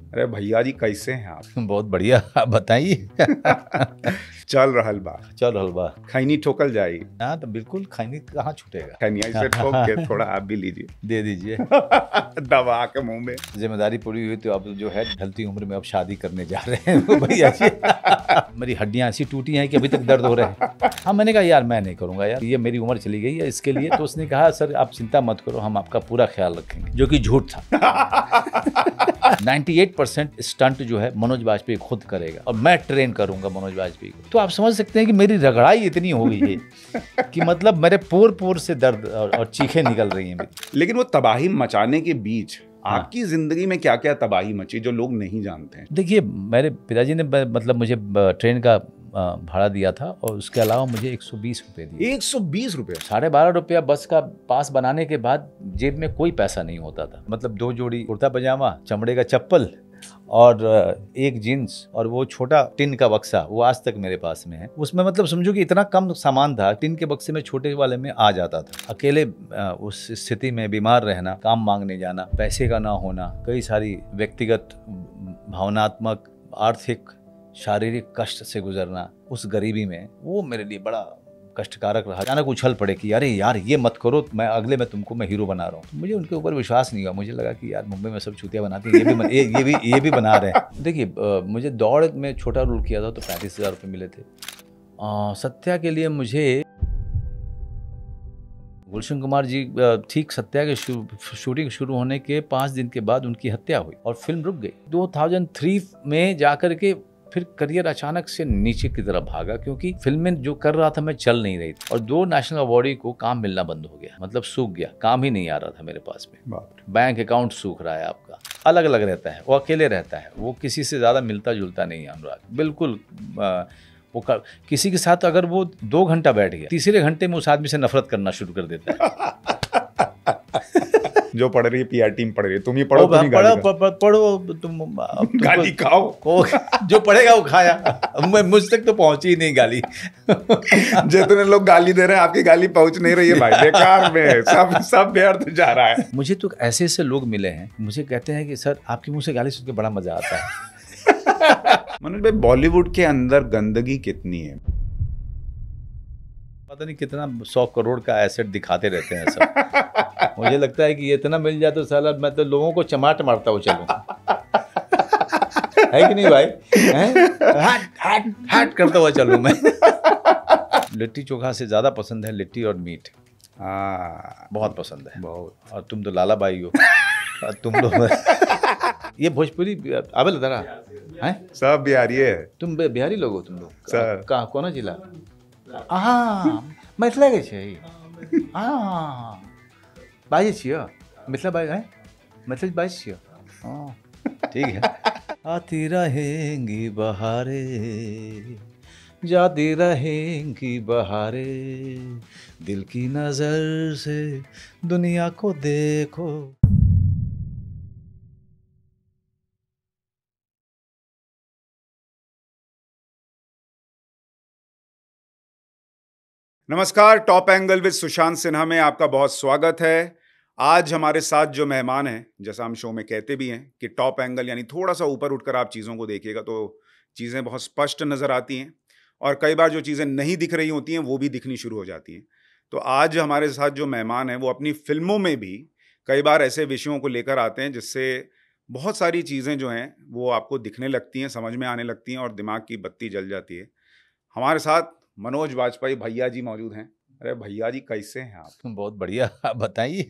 अरे भैया जी कैसे हैं आप? बहुत बढ़िया, आप बताइए। चल रहल बा। चल हलवा। खैनी ठोकल जाई। हाँ तो बिल्कुल, खैनी कहाँ छूटेगा। खैनिया से ठोक के थोड़ा आप भी लीजिए। दे दीजिए। दबा के मुंह में। जिम्मेदारी पूरी हुई तो अब जो है ढलती उम्र में अब शादी करने जा रहे हैं वो भैया जी। मेरी हड्डियां ऐसी टूटी हैं कि अभी तक दर्द हो रहे हैं। हाँ मैंने कहा यार मैं नहीं करूंगा यार, ये मेरी उम्र चली गई है इसके लिए। तो उसने कहा सर आप चिंता मत करो, हम आपका पूरा ख्याल रखेंगे, जो कि झूठ था। 98% स्टंट जो है मनोज वाजपेयी खुद करेगा और मैं ट्रेन करूंगा मनोज वाजपेयी को। तो आप समझ सकते हैं कि मेरी रगड़ाई इतनी हो गई है कि मतलब मेरे पोर पोर से दर्द और चीखें निकल रही हैं मेरी। लेकिन वो तबाही मचाने के बीच हाँ। आपकी जिंदगी में क्या क्या तबाही मची जो लोग नहीं जानते हैं? देखिए मेरे पिताजी ने मतलब मुझे ट्रेन का भाड़ा दिया था और उसके अलावा मुझे 120 रुपये दिए। 120 रुपए? 12.5 रुपया बस का पास बनाने के बाद जेब में कोई पैसा नहीं होता था। मतलब 2 जोड़ी कुर्ता पजामा, चमड़े का चप्पल और एक जीन्स और वो छोटा टिन का बक्सा, वो आज तक मेरे पास में है। उसमें मतलब समझो कि इतना कम सामान था, टिन के बक्से में छोटे वाले में आ जाता था। अकेले उस स्थिति में बीमार रहना, काम मांगने जाना, पैसे का ना होना, कई सारी व्यक्तिगत भावनात्मक आर्थिक शारीरिक कष्ट से गुजरना उस गरीबी में, वो मेरे लिए बड़ा कष्टकारक रहा। अचानक उछल पड़े कि अरे यार ये मत करो, मैं तुमको हीरो बना रहा हूँ। तो मुझे उनके ऊपर विश्वास नहीं हुआ। मुझे लगा कि यार मुंबई में सब चूतिया बनाते हैं, ये भी बना रहे हैं। देखिए मुझे दौड़ में छोटा रोल किया था तो 35,000 रुपये मिले थे। सत्या के लिए मुझे गुलशन कुमार जी ठीक सत्या के शूटिंग शुरू होने के 5 दिन के बाद उनकी हत्या हुई और फिल्म रुक गई। 2003 में जाकर के फिर करियर अचानक से नीचे की तरफ भागा, क्योंकि फिल्म में जो कर रहा था मैं चल नहीं रही थी और 2 नेशनल अवार्डी को काम मिलना बंद हो गया। मतलब सूख गया, काम ही नहीं आ रहा था मेरे पास में। बैंक अकाउंट सूख रहा है आपका, अलग अलग रहता है, वो अकेले रहता है, वो किसी से ज़्यादा मिलता जुलता नहीं है अनुराग, बिल्कुल। किसी के साथ अगर वो 2 घंटा बैठ गया, तीसरे घंटे में उस आदमी से नफरत करना शुरू कर देता है। जो पढ़ रही है पीआर टीम पढ़ रही है, तुम ही पढ़ो, तुम ही पढ़ो तुम गाली खाओ। जो पढ़ेगा वो खाया। मुझ तक तो पहुंची ही नहीं गाली। जितने लोग गाली दे रहे हैं आपकी गाली पहुंच नहीं रही है भाई, बेकार में सब व्यर्थ जा रहा है। मुझे तो ऐसे ऐसे लोग मिले हैं, मुझे कहते हैं कि सर आपके मुंह से गाली सुन के बड़ा मजा आता है। मनोज भाई, बॉलीवुड के अंदर गंदगी कितनी है? पता नहीं कितना 100 करोड़ का एसेट दिखाते रहते हैं सब। मुझे लगता है कि ये इतना मिल जाए तो साला मैं तो लोगों को चमाट मारता हूँ चलूँ। है कि नहीं भाई? हट करता हुआ चलूँ मैं। लिट्टी चोखा से ज़्यादा पसंद है लिट्टी और मीट। बहुत पसंद है, बहुत। और तुम तो लाला बाई हो। तुम लोग ये भोजपुरी आवे लगा है, सब बिहारी है। तुम बिहारी लोग हो? तुम लोग कहाँ, कौन जिला? मिथिला के छै। बाजै छियै मिथिला बाज है, मिथिला बाज छियै। ठीक है। आती रहेंगी बहारे, जाती रहेंगी बहारे, दिल की नजर से दुनिया को देखो। नमस्कार, top angle with Sushant Sinha में आपका बहुत स्वागत है। आज हमारे साथ जो मेहमान हैं, जैसा हम शो में कहते भी हैं कि टॉप एंगल यानी थोड़ा सा ऊपर उठकर आप चीज़ों को देखिएगा तो चीज़ें बहुत स्पष्ट नज़र आती हैं और कई बार जो चीज़ें नहीं दिख रही होती हैं वो भी दिखनी शुरू हो जाती हैं। तो आज हमारे साथ जो मेहमान हैं वो अपनी फिल्मों में भी कई बार ऐसे विषयों को लेकर आते हैं जिससे बहुत सारी चीज़ें जो हैं वो आपको दिखने लगती हैं, समझ में आने लगती हैं और दिमाग की बत्ती जल जाती है। हमारे साथ मनोज वाजपेयी भैया जी मौजूद हैं। अरे भैया जी कैसे हैं आप? बहुत बढ़िया, आप बताइए।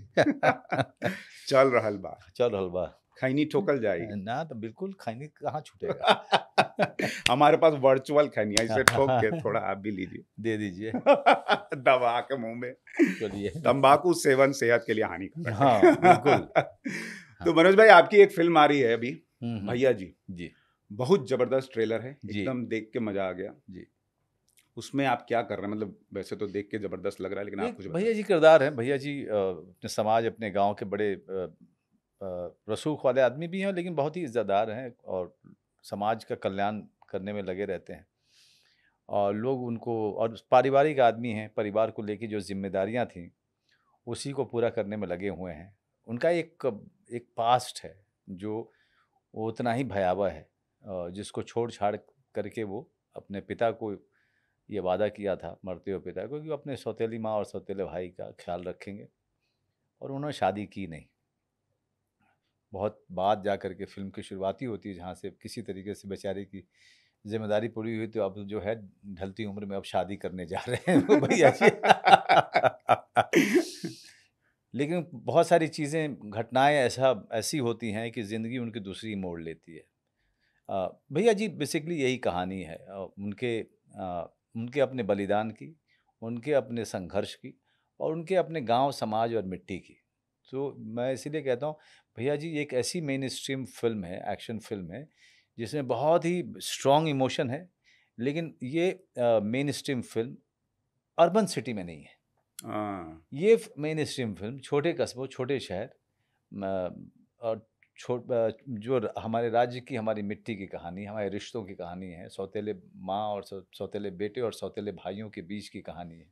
चल रहल बा। चल हलवा। खैनी ठोकल जाई ना तो बिल्कुल, खैनी कहाँ छूटेगा। हमारे पास वर्चुअल खैनी है, इसे ठोक के थोड़ा आप भी लीजिए। दे दीजिए। दबा के मुंह में। चलिए। तंबाकू सेवन सेहत के लिए हानिकारक है। हाँ बिल्कुल। तो मनोज भाई, आपकी एक फिल्म आ रही है अभी, भैया जी। जी। बहुत जबरदस्त ट्रेलर है, जी। एकदम देख के मजा आ गया जी। उसमें आप क्या कर रहे हैं? मतलब वैसे तो देख के जबरदस्त लग रहा है, लेकिन आप कुछ भैया जी किरदार है। भैया जी अपने समाज, अपने गांव के बड़े रसूख वाले आदमी भी हैं, लेकिन बहुत ही इज्जतदार हैं और समाज का कल्याण करने में लगे रहते हैं। और लोग उनको, और पारिवारिक आदमी हैं, परिवार को लेके जो जिम्मेदारियां थी उसी को पूरा करने में लगे हुए हैं। उनका एक पास्ट है जो वो उतना ही भयावह है, जिसको छोड़ छाड़ करके वो अपने पिता को ये वादा किया था, मरते हुए पिता को, कि वो अपने सौतेली माँ और सौतेले भाई का ख्याल रखेंगे, और उन्होंने शादी की नहीं। बहुत बाद जा कर के फिल्म की शुरुआती होती है, जहाँ से किसी तरीके से बेचारे की जिम्मेदारी पूरी हुई, तो अब जो है ढलती उम्र में अब शादी करने जा रहे हैं वो भैया जी। लेकिन बहुत सारी चीज़ें, घटनाएं ऐसी होती हैं कि ज़िंदगी उनकी दूसरी मोड़ लेती है। भैया जी बेसिकली यही कहानी है, उनके अपने बलिदान की, उनके अपने संघर्ष की, और उनके अपने गांव, समाज और मिट्टी की। तो मैं इसीलिए कहता हूँ भैया जी एक ऐसी मेन स्ट्रीम फिल्म है, एक्शन फिल्म है, जिसमें बहुत ही स्ट्रॉन्ग इमोशन है, लेकिन ये main stream film urban city में नहीं है। ये मेन स्ट्रीम फिल्म छोटे कस्बों, छोटे शहर और जो हमारे राज्य की, हमारी मिट्टी की कहानी, हमारे रिश्तों की कहानी है, सौतेले माँ और सौतेले बेटे और सौतेले भाइयों के बीच की कहानी है।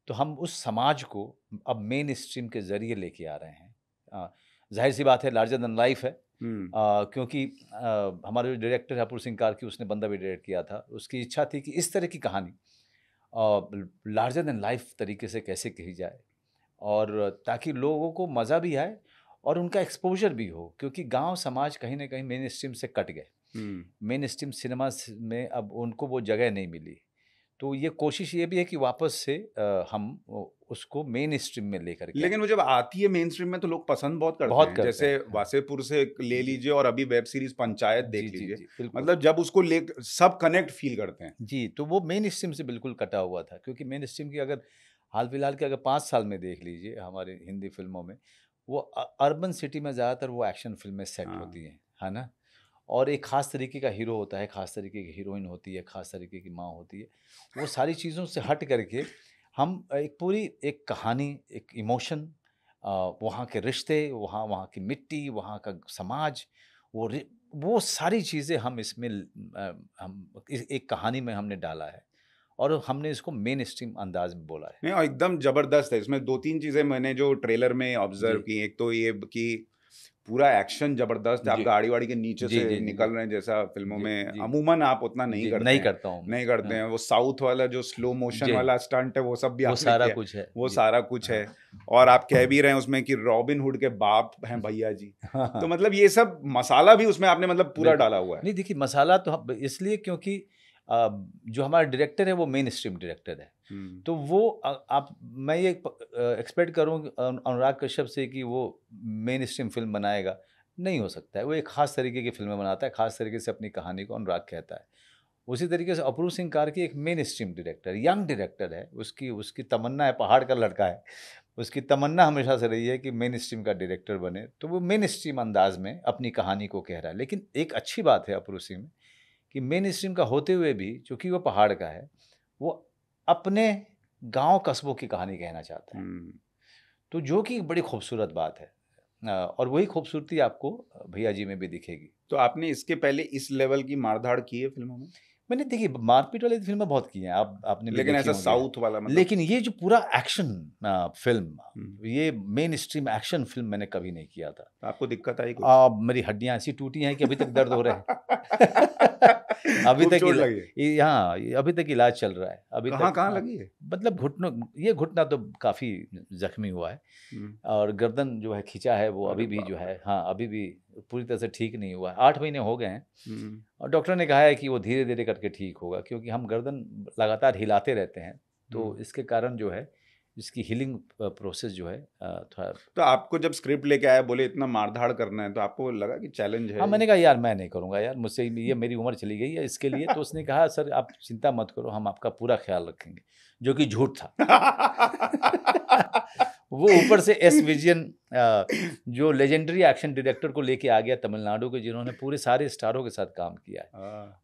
तो हम उस समाज को अब मेन स्ट्रीम के ज़रिए लेके आ रहे हैं। जाहिर सी बात है, लार्जर देन लाइफ है, क्योंकि हमारे जो डायरेक्टर है अपूर्व सिंह कार्की, उसने बंदा भी डायरेक्ट किया था, उसकी इच्छा थी कि इस तरह की कहानी लार्जर देन लाइफ तरीके से कैसे कही जाए, और ताकि लोगों को मज़ा भी आए और उनका एक्सपोजर भी हो, क्योंकि गांव समाज कहीं ना कहीं मेन स्ट्रीम से कट गए। मेन स्ट्रीम सिनेमा में अब उनको वो जगह नहीं मिली। तो ये कोशिश ये भी है कि वापस से हम उसको मेन स्ट्रीम में लेकर के, लेकिन वो जब आती है मेन स्ट्रीम में तो लोग पसंद बहुत करते हैं। जैसे वासेपुर से ले लीजिए और अभी वेब सीरीज पंचायत देख लीजिए, मतलब जब उसको ले सब कनेक्ट फील करते हैं जी। तो वो मेन स्ट्रीम से बिल्कुल कटा हुआ था, क्योंकि मेन स्ट्रीम की अगर हाल फिलहाल के अगर 5 साल में देख लीजिए हमारे हिंदी फिल्मों में, वो अर्बन सिटी में ज़्यादातर वो एक्शन फिल्में सेट होती हैं, है ना। और एक ख़ास तरीके का हीरो होता है, ख़ास तरीके की हीरोइन होती है, ख़ास तरीके की माँ होती है। वो सारी चीज़ों से हट करके हम एक पूरी एक कहानी, एक इमोशन, वहाँ के रिश्ते, वहाँ की मिट्टी, वहाँ का समाज, वो सारी चीज़ें हम इसमें हम एक कहानी में हमने डाला है, और हमने इसको मेन स्ट्रीम अंदाज में बोला है। नहीं, और एकदम जबरदस्त है। इसमें 2-3 चीजें मैंने जो ट्रेलर में ऑब्जर्व की, एक तो ये कि पूरा एक्शन जबरदस्त है, आप गाड़ी वाड़ी के नीचे से निकल रहे हैं, जैसा फिल्मों में अमूमन आप उतना नहीं करते नहीं हैं, करता हूँ, नहीं करते हैं। वो साउथ वाला जो स्लो मोशन वाला स्टंट है वो सब भी वो आपने सारा किया, कुछ है, वो सारा कुछ है। और आप कह भी रहे हैं उसमें कि रॉबिन हुड के बाप हैं भैया जी, तो मतलब ये सब मसाला भी उसमें आपने मतलब पूरा डाला हुआ है। नहीं देखिए, मसाला तो इसलिए क्योंकि जो हमारा डायरेक्टर है वो मेन स्ट्रीम डायरेक्टर है, तो वो मैं ये एक्सपेक्ट करूँ अनुराग कश्यप से कि वो मेन स्ट्रीम फिल्म बनाएगा, नहीं हो सकता है। वो एक ख़ास तरीके की फिल्में बनाता है, ख़ास तरीके से अपनी कहानी को अनुराग कहता है। उसी तरीके से अपूर्व सिंह कार्की एक main stream director, young director है, उसकी तमन्ना है, पहाड़ का लड़का है, उसकी तमन्ना हमेशा से रही है कि मेन स्ट्रीम का डायरेक्टर बने, तो वो मेन स्ट्रीम अंदाज में अपनी कहानी को कह रहा है। लेकिन एक अच्छी बात है अपूर्व सिंह में कि मेन स्ट्रीम का होते हुए भी, चूँकि वो पहाड़ का है, वो अपने गांव कस्बों की कहानी कहना चाहता है, तो जो कि बड़ी खूबसूरत बात है, और वही खूबसूरती आपको भैया जी में भी दिखेगी। तो आपने इसके पहले इस लेवल की मारधाड़ की है फिल्मों में? मैंने देखिए मारपीट वाली फिल्में बहुत की हैं, आपने भी लेकिन देखी ऐसा होंगी, साउथ वाला मतलब, लेकिन ये जो पूरा एक्शन फिल्म, ये मेन स्ट्रीम एक्शन फिल्म मैंने कभी नहीं किया था। आपको दिक्कत आई कुछ? मेरी हड्डियां ऐसी टूटी हैं कि अभी तक दर्द हो रहे हैं। अभी तक हाँ, अभी तक इलाज चल रहा है। अभी तक कहाँ लगी है? मतलब घुटना तो काफी जख्मी हुआ है, और गर्दन जो है खींचा है वो अभी भी जो है, हाँ अभी भी पूरी तरह से ठीक नहीं हुआ है। 8 महीने हो गए हैं, और डॉक्टर ने कहा है कि वो धीरे धीरे करके ठीक होगा, क्योंकि हम गर्दन लगातार हिलाते रहते हैं, तो इसके कारण जो है इसकी हीलिंग प्रोसेस जो है थोड़ा। तो आपको जब स्क्रिप्ट लेके आया, बोले इतना मारधाड़ करना है, तो आपको लगा कि चैलेंज है? हाँ, मैंने कहा यार मैं नहीं करूँगा यार, मुझसे ये मेरी उम्र चली गई है इसके लिए। तो उसने कहा सर आप चिंता मत करो, हम आपका पूरा ख्याल रखेंगे, जो कि झूठ था। वो ऊपर से एस विजयन, जो लेजेंडरी एक्शन डायरेक्टर को लेके आ गया तमिलनाडु के, जिन्होंने पूरे सारे स्टारों के साथ काम किया है।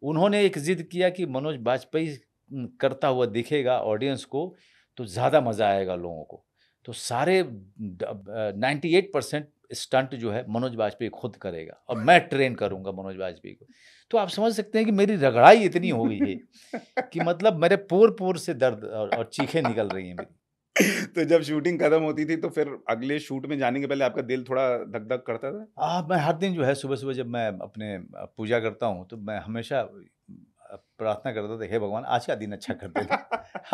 उन्होंने एक जिद किया कि मनोज बाजपेयी करता हुआ दिखेगा ऑडियंस को तो ज़्यादा मज़ा आएगा लोगों को। तो सारे 98% स्टंट जो है मनोज बाजपेयी खुद करेगा, और मैं ट्रेन करूंगा मनोज बाजपेयी को। तो आप समझ सकते हैं कि मेरी रगड़ाई इतनी हो गई है कि मतलब मेरे पोर पोर से दर्द और चीखें निकल रही हैं मेरी। तो जब शूटिंग खत्म होती थी तो फिर अगले शूट में जाने के पहले आपका दिल थोड़ा धक-धक करता था? मैं हर दिन जो है सुबह-सुबह जब मैं अपने पूजा करता हूँ, तो मैं हमेशा प्रार्थना करता था, हे भगवान आज का दिन अच्छा कर देना।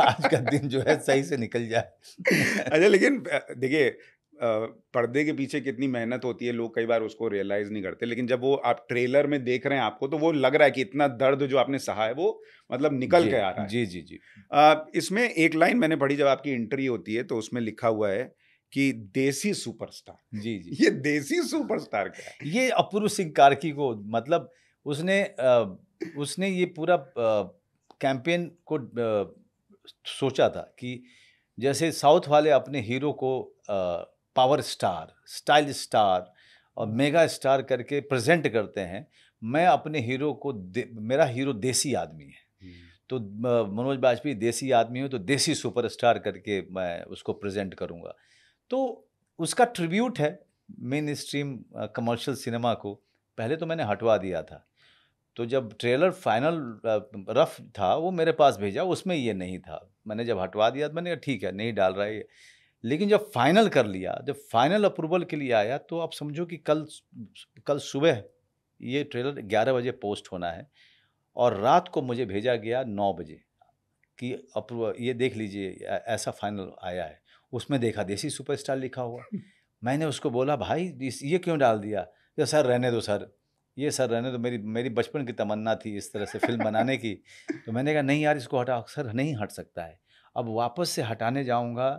आज का दिन जो है सही से निकल जाए। अच्छा, लेकिन देखिए पर्दे के पीछे कितनी मेहनत होती है, लोग कई बार उसको रियलाइज़ नहीं करते। लेकिन जब वो आप ट्रेलर में देख रहे हैं आपको, तो वो लग रहा है कि इतना दर्द जो आपने सहा है, वो मतलब निकल जी, के आ रहा है। जी, जी, जी। इसमें एक लाइन मैंने पढ़ी जब आपकी एंट्री होती है, तो उसमें लिखा हुआ है कि देसी सुपरस्टार। जी, जी। ये देसी सुपरस्टार क्या है? ये अपूर्व सिंह कार्की को मतलब उसने ये पूरा कैंपेन को सोचा था कि जैसे साउथ वाले अपने हीरो को पावर स्टार, स्टाइल स्टार और मेगा स्टार करके प्रेजेंट करते हैं। मैं अपने हीरो को मेरा हीरो देसी आदमी है। तो मनोज बाजपेयी देसी आदमी हो तो देसी सुपरस्टार करके मैं उसको प्रेजेंट करूँगा। तो उसका ट्रिब्यूट है मेन स्ट्रीम कमर्शियल सिनेमा को। पहले तो मैंने हटवा दिया था। तो जब ट्रेलर फाइनल रफ था वो मेरे पास भेजा, उसमें ये नहीं था। मैंने जब हटवा दिया तो मैंने कहा ठीक है, नहीं डाल रहा है ये। लेकिन जब फाइनल कर लिया, जब फाइनल अप्रूवल के लिए आया तो आप समझो कि कल सुबह ये ट्रेलर 11 बजे पोस्ट होना है और रात को मुझे भेजा गया 9 बजे कि ये देख लीजिए ऐसा फाइनल आया है। उसमें देखा देसी सुपरस्टार लिखा हुआ। मैंने उसको बोला भाई ये क्यों डाल दिया? तो सर रहने दो सर, ये सर रहने दो, मेरी मेरी बचपन की तमन्ना थी इस तरह से फ़िल्म बनाने की। तो मैंने कहा नहीं यार इसको हटाओ। सर नहीं हट सकता है। अब वापस से हटाने जाऊँगा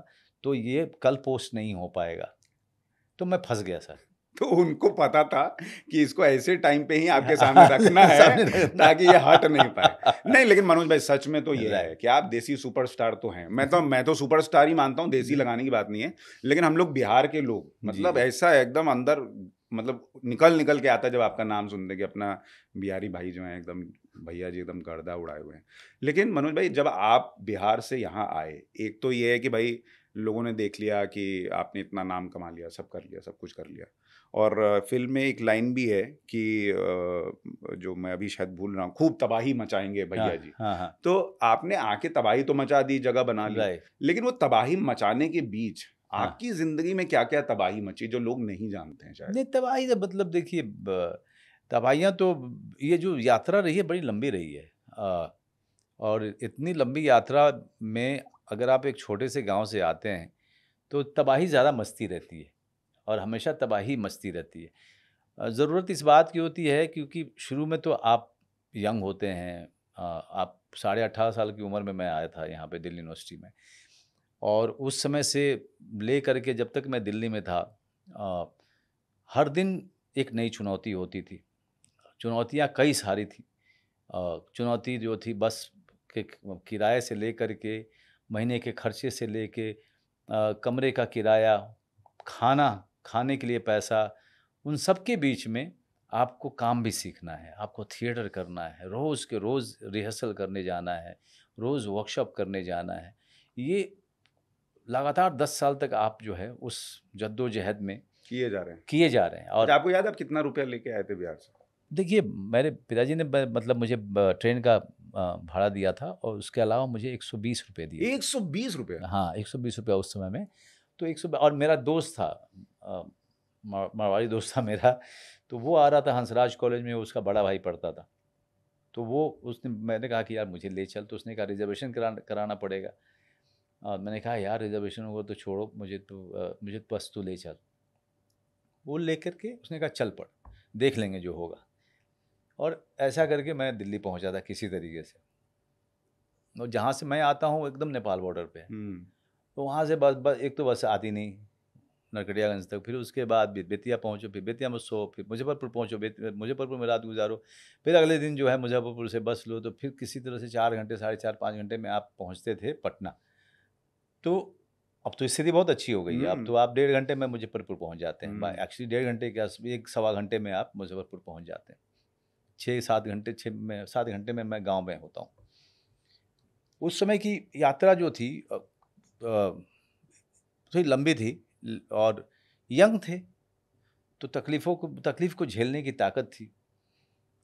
तो ये कल पोस्ट नहीं हो पाएगा। तो मैं फँस गया सर। तो उनको पता था कि इसको ऐसे टाइम पे ही आपके सामने रखना है सामने रखना। ताकि ये हट नहीं पाए। नहीं, लेकिन मनोज भाई सच में तो ये है राइट। कि आप देसी सुपरस्टार तो हैं। मैं तो सुपरस्टार ही मानता हूँ, देसी लगाने की बात नहीं है। लेकिन हम लोग बिहार के लोग जी, मतलब जी। ऐसा एकदम अंदर मतलब निकल के आता है जब आपका नाम सुनते हैं कि अपना बिहारी भाई जो हैं एकदम भैया जी एकदम गर्दा उड़ाए हुए हैं। लेकिन मनोज भाई जब आप बिहार से यहाँ आए, एक तो ये है कि भाई लोगों ने देख लिया कि आपने इतना नाम कमा लिया, सब कर लिया, सब कुछ कर लिया। और फ़िल्म में एक लाइन भी है कि जो मैं अभी शायद भूल रहा हूँ, खूब तबाही मचाएँगे हाँ, भैया जी। हाँ, हाँ। तो आपने आके तबाही तो मचा दी, जगह बना ली, राइट। लेकिन वो तबाही मचाने के बीच हाँ। आपकी ज़िंदगी में क्या-क्या तबाही मची जो लोग नहीं जानते हैं शायद? नहीं तबाही तो मतलब देखिए तबाहियाँ तो ये जो यात्रा रही है बड़ी लंबी रही है। और इतनी लंबी यात्रा में अगर आप एक छोटे से गांव से आते हैं तो तबाही ज़्यादा मचती रहती है और हमेशा तबाही मचती रहती है। ज़रूरत इस बात की होती है क्योंकि शुरू में तो आप यंग होते हैं। आप 18.5 साल की उम्र में मैं आया था यहाँ पे दिल्ली यूनिवर्सिटी में और उस समय से ले करके जब तक मैं दिल्ली में था अ, हर दिन एक नई चुनौती होती थी। चुनौतियाँ कई सारी थी। चुनौती जो थी बस के किराए से लेकर के महीने के खर्चे से लेके कमरे का किराया, खाना, खाने के लिए पैसा, उन सब के बीच में आपको काम भी सीखना है, आपको थिएटर करना है, रोज़ के रोज़ रिहर्सल करने जाना है, रोज़ वर्कशॉप करने जाना है। ये लगातार 10 साल तक आप जो है उस जद्दोजहद में किए जा रहे हैं। किए जा रहे हैं अच्छा, और आपको याद है आप कितना रुपया लेके आए थे बिहार से? देखिए, मेरे पिताजी ने मतलब मुझे ट्रेन का भाड़ा दिया था और उसके अलावा मुझे ₹120 दिए थे। ₹120? हाँ, ₹120 उस समय में। तो 100 और मेरा दोस्त था अ, मारवाड़ी दोस्त था मेरा, तो वो आ रहा था हंसराज कॉलेज में, उसका बड़ा भाई पढ़ता था। तो वो उसने मैंने कहा कि यार मुझे ले चल, तो उसने कहा रिज़र्वेशन कराना पड़ेगा। मैंने कहा यार रिज़र्वेशन होगा तो छोड़ो, मुझे तो बस तू ले चल। वो लेकर के उसने कहा चल पड़, देख लेंगे जो होगा। और ऐसा करके मैं दिल्ली पहुंचा था किसी तरीके से। और जहाँ से मैं आता हूँ एकदम नेपाल बॉर्डर पे है। हुँ। तो वहाँ से बस एक तो बस आती नहीं नरकटियागंज तक, फिर उसके बाद बेतिया पहुँचो, फिर बेतिया में सो, फिर मुजफ्फरपुर पहुँचो, मुजफ्फरपुर में रात गुजारो, फिर अगले दिन जो है मुजफ्फरपुर से बस लो, तो फिर किसी तरह से 4 घंटे, साढ़े 4-5 घंटे में आप पहुँचते थे पटना। तो अब तो स्थिति बहुत अच्छी हो गई है, अब तो हुँ, आप 1.5 घंटे में मुजफ्फरपुर पहुँच जाते हैं। हुँ। एक्चुअली 1.5 घंटे क्या, 1-1.25 घंटे में आप मुजफ्फरपुर पहुँच जाते हैं। 6-7 घंटे 7 घंटे में मैं गाँव में होता हूँ। उस समय की यात्रा जो थी थोड़ी लंबी थी और यंग थे, तो तकलीफ़ को झेलने की ताकत थी।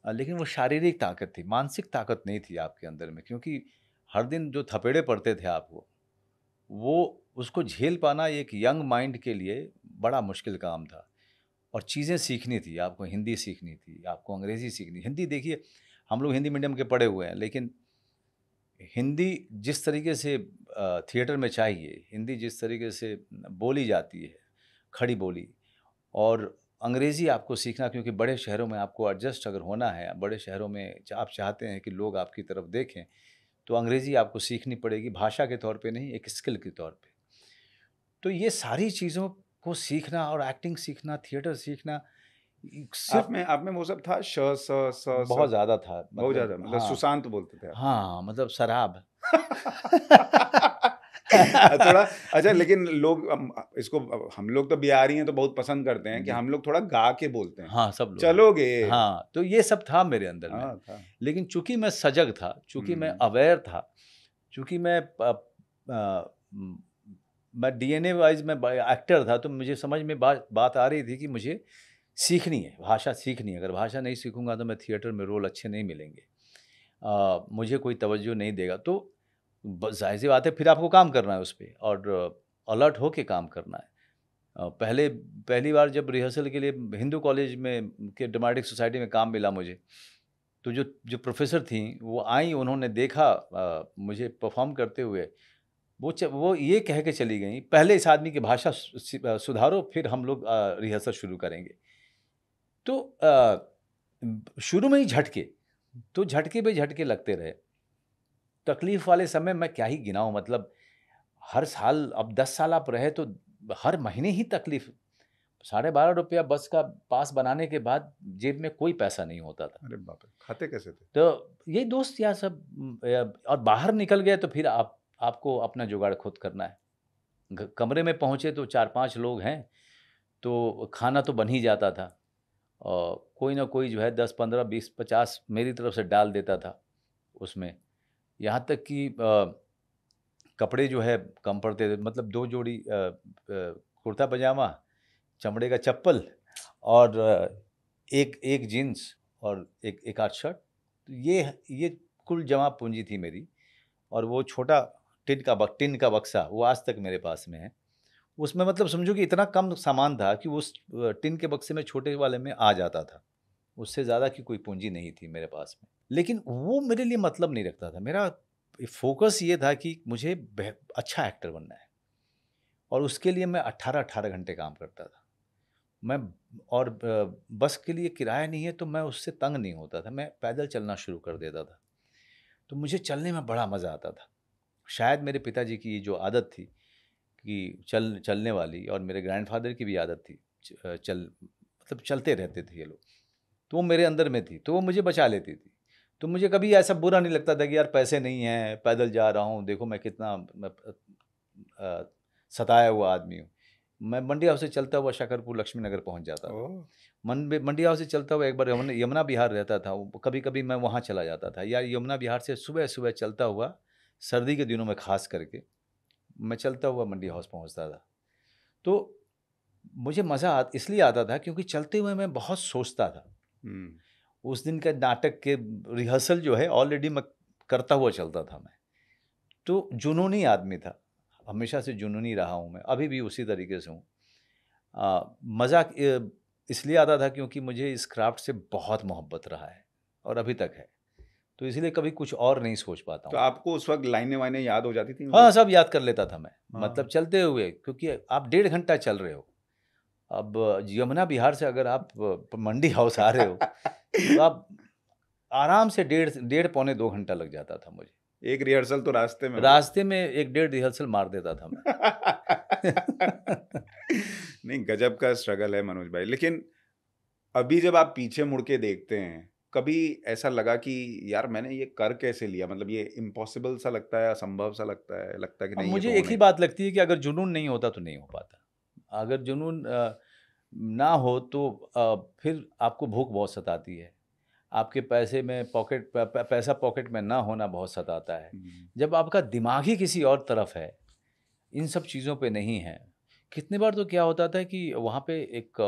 लेकिन वो शारीरिक ताकत थी, मानसिक ताकत नहीं थी आपके अंदर में, क्योंकि हर दिन जो थपेड़े पड़ते थे आपको, वो उसको झेल पाना एक यंग माइंड के लिए बड़ा मुश्किल काम था। और चीज़ें सीखनी थी, आपको हिंदी सीखनी थी, आपको अंग्रेज़ी सीखनी। हिंदी देखिए, हम लोग हिंदी मीडियम के पढ़े हुए हैं, लेकिन हिंदी जिस तरीके से थिएटर में चाहिए, हिंदी जिस तरीके से बोली जाती है, खड़ी बोली, और अंग्रेज़ी आपको सीखना, क्योंकि बड़े शहरों में आपको एडजस्ट अगर होना है, बड़े शहरों में आप चाहते हैं कि लोग आपकी तरफ देखें, तो अंग्रेज़ी आपको सीखनी पड़ेगी, भाषा के तौर पे नहीं, एक स्किल के तौर पे। तो ये सारी चीज़ों को सीखना और एक्टिंग सीखना, थिएटर सीखना, सिर्फ आप में वो सब था श स स स बहुत ज़्यादा था। बहुत मतलब ज़्यादा, मतलब हाँ, सुशांत बोलते थे आप। हाँ, मतलब शराब। थोड़ा अच्छा, लेकिन लोग इसको हम लोग तो बिहारी हैं तो बहुत पसंद करते हैं कि जी। हम लोग थोड़ा गा के बोलते हैं, हाँ, सब लोग, हाँ। चलोगे? हाँ, तो ये सब था मेरे अंदर में। हाँ, था। लेकिन चूँकि मैं सजग था, चूँकि मैं हुँ, अवेयर था, चूँकि अ, उम, मैं डीएनए वाइज़ मैं ब एक्टर था, तो मुझे समझ में बात बात आ रही थी कि मुझे सीखनी है, भाषा सीखनी है। अगर भाषा नहीं सीखूँगा तो मैं थिएटर में रोल अच्छे नहीं मिलेंगे। मुझे कोई तवज्जो नहीं देगा, तो ज़ाहिर-सी बात है, फिर आपको काम करना है उस पे, और अलर्ट होके काम करना है। पहली बार जब रिहर्सल के लिए हिंदू कॉलेज में के ड्रामेटिक सोसाइटी में काम मिला मुझे, तो जो जो प्रोफ़ेसर थीं, वो आईं, उन्होंने देखा मुझे परफ़ॉर्म करते हुए, वो ये कह के चली गईं, "पहले इस आदमी की भाषा सुधारो, फिर हम लोग रिहर्सल शुरू करेंगे।" तो शुरू में ही झटके, तो झटके पे झटके लगते रहे। तकलीफ़ वाले समय मैं क्या ही गिनाऊँ, मतलब हर साल, अब 10 साल आप रहे तो हर महीने ही तकलीफ़। ₹12.5 बस का पास बनाने के बाद जेब में कोई पैसा नहीं होता था। अरे बाप रे! खाते कैसे थे? तो यही दोस्त यार सब, और बाहर निकल गए तो फिर आपको अपना जुगाड़ खुद करना है। कमरे में पहुँचे तो 4-5 लोग हैं, तो खाना तो बन ही जाता था। और कोई ना कोई जो है 10, 15, 20, 50 मेरी तरफ से डाल देता था उसमें। यहाँ तक कि कपड़े जो है कम पड़ते थे, मतलब 2 जोड़ी कुर्ता पजामा, चमड़े का चप्पल, और एक एक जीन्स, और एक एक आध शर्ट। तो ये कुल जमा पूँजी थी मेरी। और वो छोटा टिन का बक्सा, वो आज तक मेरे पास में है। उसमें मतलब समझो कि इतना कम सामान था कि उस टिन के बक्से में, छोटे वाले में आ जाता था। उससे ज़्यादा की कोई पूँजी नहीं थी मेरे पास में। लेकिन वो मेरे लिए मतलब नहीं रखता था। मेरा फ़ोकस ये था कि मुझे अच्छा एक्टर बनना है, और उसके लिए मैं 18-18 घंटे काम करता था। मैं और बस के लिए किराया नहीं है तो मैं उससे तंग नहीं होता था। मैं पैदल चलना शुरू कर देता था। तो मुझे चलने में बड़ा मज़ा आता था। शायद मेरे पिताजी की ये जो आदत थी कि चलने वाली, और मेरे ग्रैंडफ़ादर की भी आदत थी, मतलब चलते रहते थे ये लोग। तो वो मेरे अंदर में थी, तो वो मुझे बचा लेती थी। तो मुझे कभी ऐसा बुरा नहीं लगता था कि यार पैसे नहीं हैं, पैदल जा रहा हूँ, देखो मैं कितना सताया हुआ आदमी हूँ। मैं मंडी हाउस से चलता हुआ शकरपुर लक्ष्मीनगर पहुँच जाता था। ओह! मंडी हाउस से चलता हुआ एक बार यमुना विहार रहता था, वो कभी-कभी मैं वहाँ चला जाता था, या यमुना विहार से सुबह-सुबह चलता हुआ, सर्दी के दिनों में ख़ास करके, मैं चलता हुआ मंडी हाउस पहुँचता था। तो मुझे मज़ा इसलिए आता था क्योंकि चलते हुए मैं बहुत सोचता था। हुँ। उस दिन का नाटक के रिहर्सल जो है ऑलरेडी मैं करता हुआ चलता था मैं। तो जुनूनी आदमी था, हमेशा से जुनूनी रहा हूँ मैं, अभी भी उसी तरीके से हूँ। मज़ा इसलिए आता था क्योंकि मुझे इस क्राफ़्ट से बहुत मोहब्बत रहा है, और अभी तक है। तो इसलिए कभी कुछ और नहीं सोच पाता तो हूँ। आपको उस वक़्त लाइनें-वाइनें याद हो जाती थी हाँ, मतलब? सब याद कर लेता था मैं, मतलब हाँ। चलते हुए, क्योंकि आप 1.5 घंटा चल रहे हो। अब यमुना विहार से अगर आप मंडी हाउस आ रहे हो, तो आप आराम से डेढ़ पौने 2 घंटा लग जाता था मुझे। एक रिहर्सल तो रास्ते में हो गई। रास्ते में 1 डेढ़ रिहर्सल मार देता था मैं। नहीं, गज़ब का स्ट्रगल है मनोज भाई। लेकिन अभी जब आप पीछे मुड़ के देखते हैं, कभी ऐसा लगा कि यार मैंने ये कर कैसे लिया? मतलब ये इम्पॉसिबल सा लगता है, असंभव सा लगता है कि अब नहीं ये मुझे तो हो एक ही नहीं बात लगती है कि अगर जुनून नहीं होता तो नहीं हो पाता। अगर जुनून ना हो तो फिर आपको भूख बहुत सताती है। आपके पैसे में पैसा पॉकेट में ना होना बहुत सताता है। हुँ, जब आपका दिमाग ही किसी और तरफ है, इन सब चीज़ों पे नहीं है। कितनी बार तो क्या होता था कि वहाँ पे एक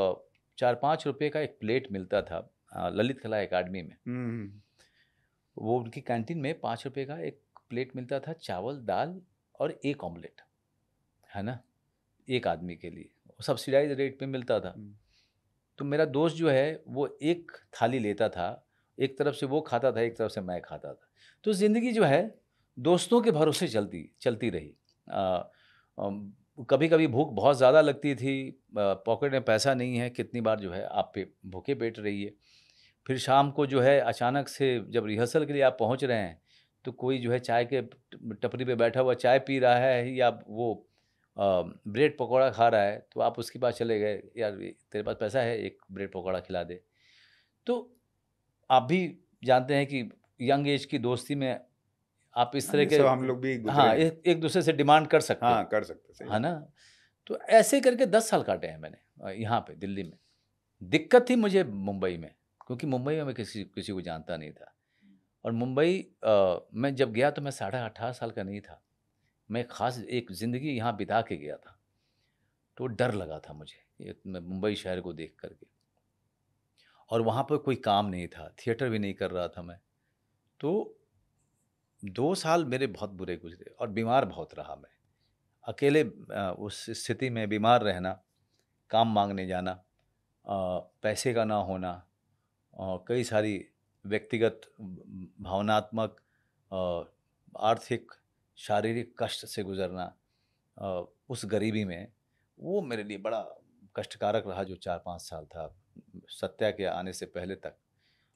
4-5 रुपए का एक प्लेट मिलता था ललित कला अकादमी में। हुँ, हुँ। वो उनकी कैंटीन में ₹5 का एक प्लेट मिलता था, चावल, दाल और 1 ऑमलेट, है ना, एक आदमी के लिए, सब्सिडाइज रेट पे मिलता था। तो मेरा दोस्त जो है वो एक थाली लेता था, एक तरफ से वो खाता था, एक तरफ से मैं खाता था। तो ज़िंदगी जो है दोस्तों के भरोसे चलती चलती रही। कभी कभी भूख बहुत ज़्यादा लगती थी, पॉकेट में पैसा नहीं है, कितनी बार जो है आप पे भूखे पेट रहिए। फिर शाम को जो है अचानक से जब रिहर्सल के लिए आप पहुंच रहे हैं, तो कोई जो है चाय के टपरी पे बैठा हुआ चाय पी रहा है या वो ब्रेड पकौड़ा खा रहा है, तो आप उसके पास चले गए, यार तेरे पास पैसा है, एक ब्रेड पकौड़ा खिला दे। तो आप भी जानते हैं कि यंग एज की दोस्ती में आप इस हाँ, तरह ये के, सब हम लोग भी गुजरे हाँ, हैं। एक दूसरे से डिमांड कर सकते हाँ, हैं, कर सकते, सही है बात। ना। तो ऐसे करके 10 साल काटे हैं मैंने यहाँ पे दिल्ली में। दिक्कत थी मुझे मुंबई में, क्योंकि मुंबई में मैं किसी किसी को जानता नहीं था। और मुंबई मैं जब गया तो मैं 18.5 साल का नहीं था। मैं ख़ास एक ज़िंदगी यहाँ बिता के गया था। तो डर लगा था मुझे मैं मुंबई शहर को देख करके। और वहाँ पर कोई काम नहीं था, थिएटर भी नहीं कर रहा था मैं। तो 2 साल मेरे बहुत बुरे गुजरे और बीमार बहुत रहा मैं। अकेले उस स्थिति में बीमार रहना, काम मांगने जाना, पैसे का ना होना, कई सारी व्यक्तिगत भावनात्मक, आर्थिक, शारीरिक कष्ट से गुजरना, उस गरीबी में, वो मेरे लिए बड़ा कष्टकारक रहा जो 4-5 साल था सत्या के आने से पहले तक।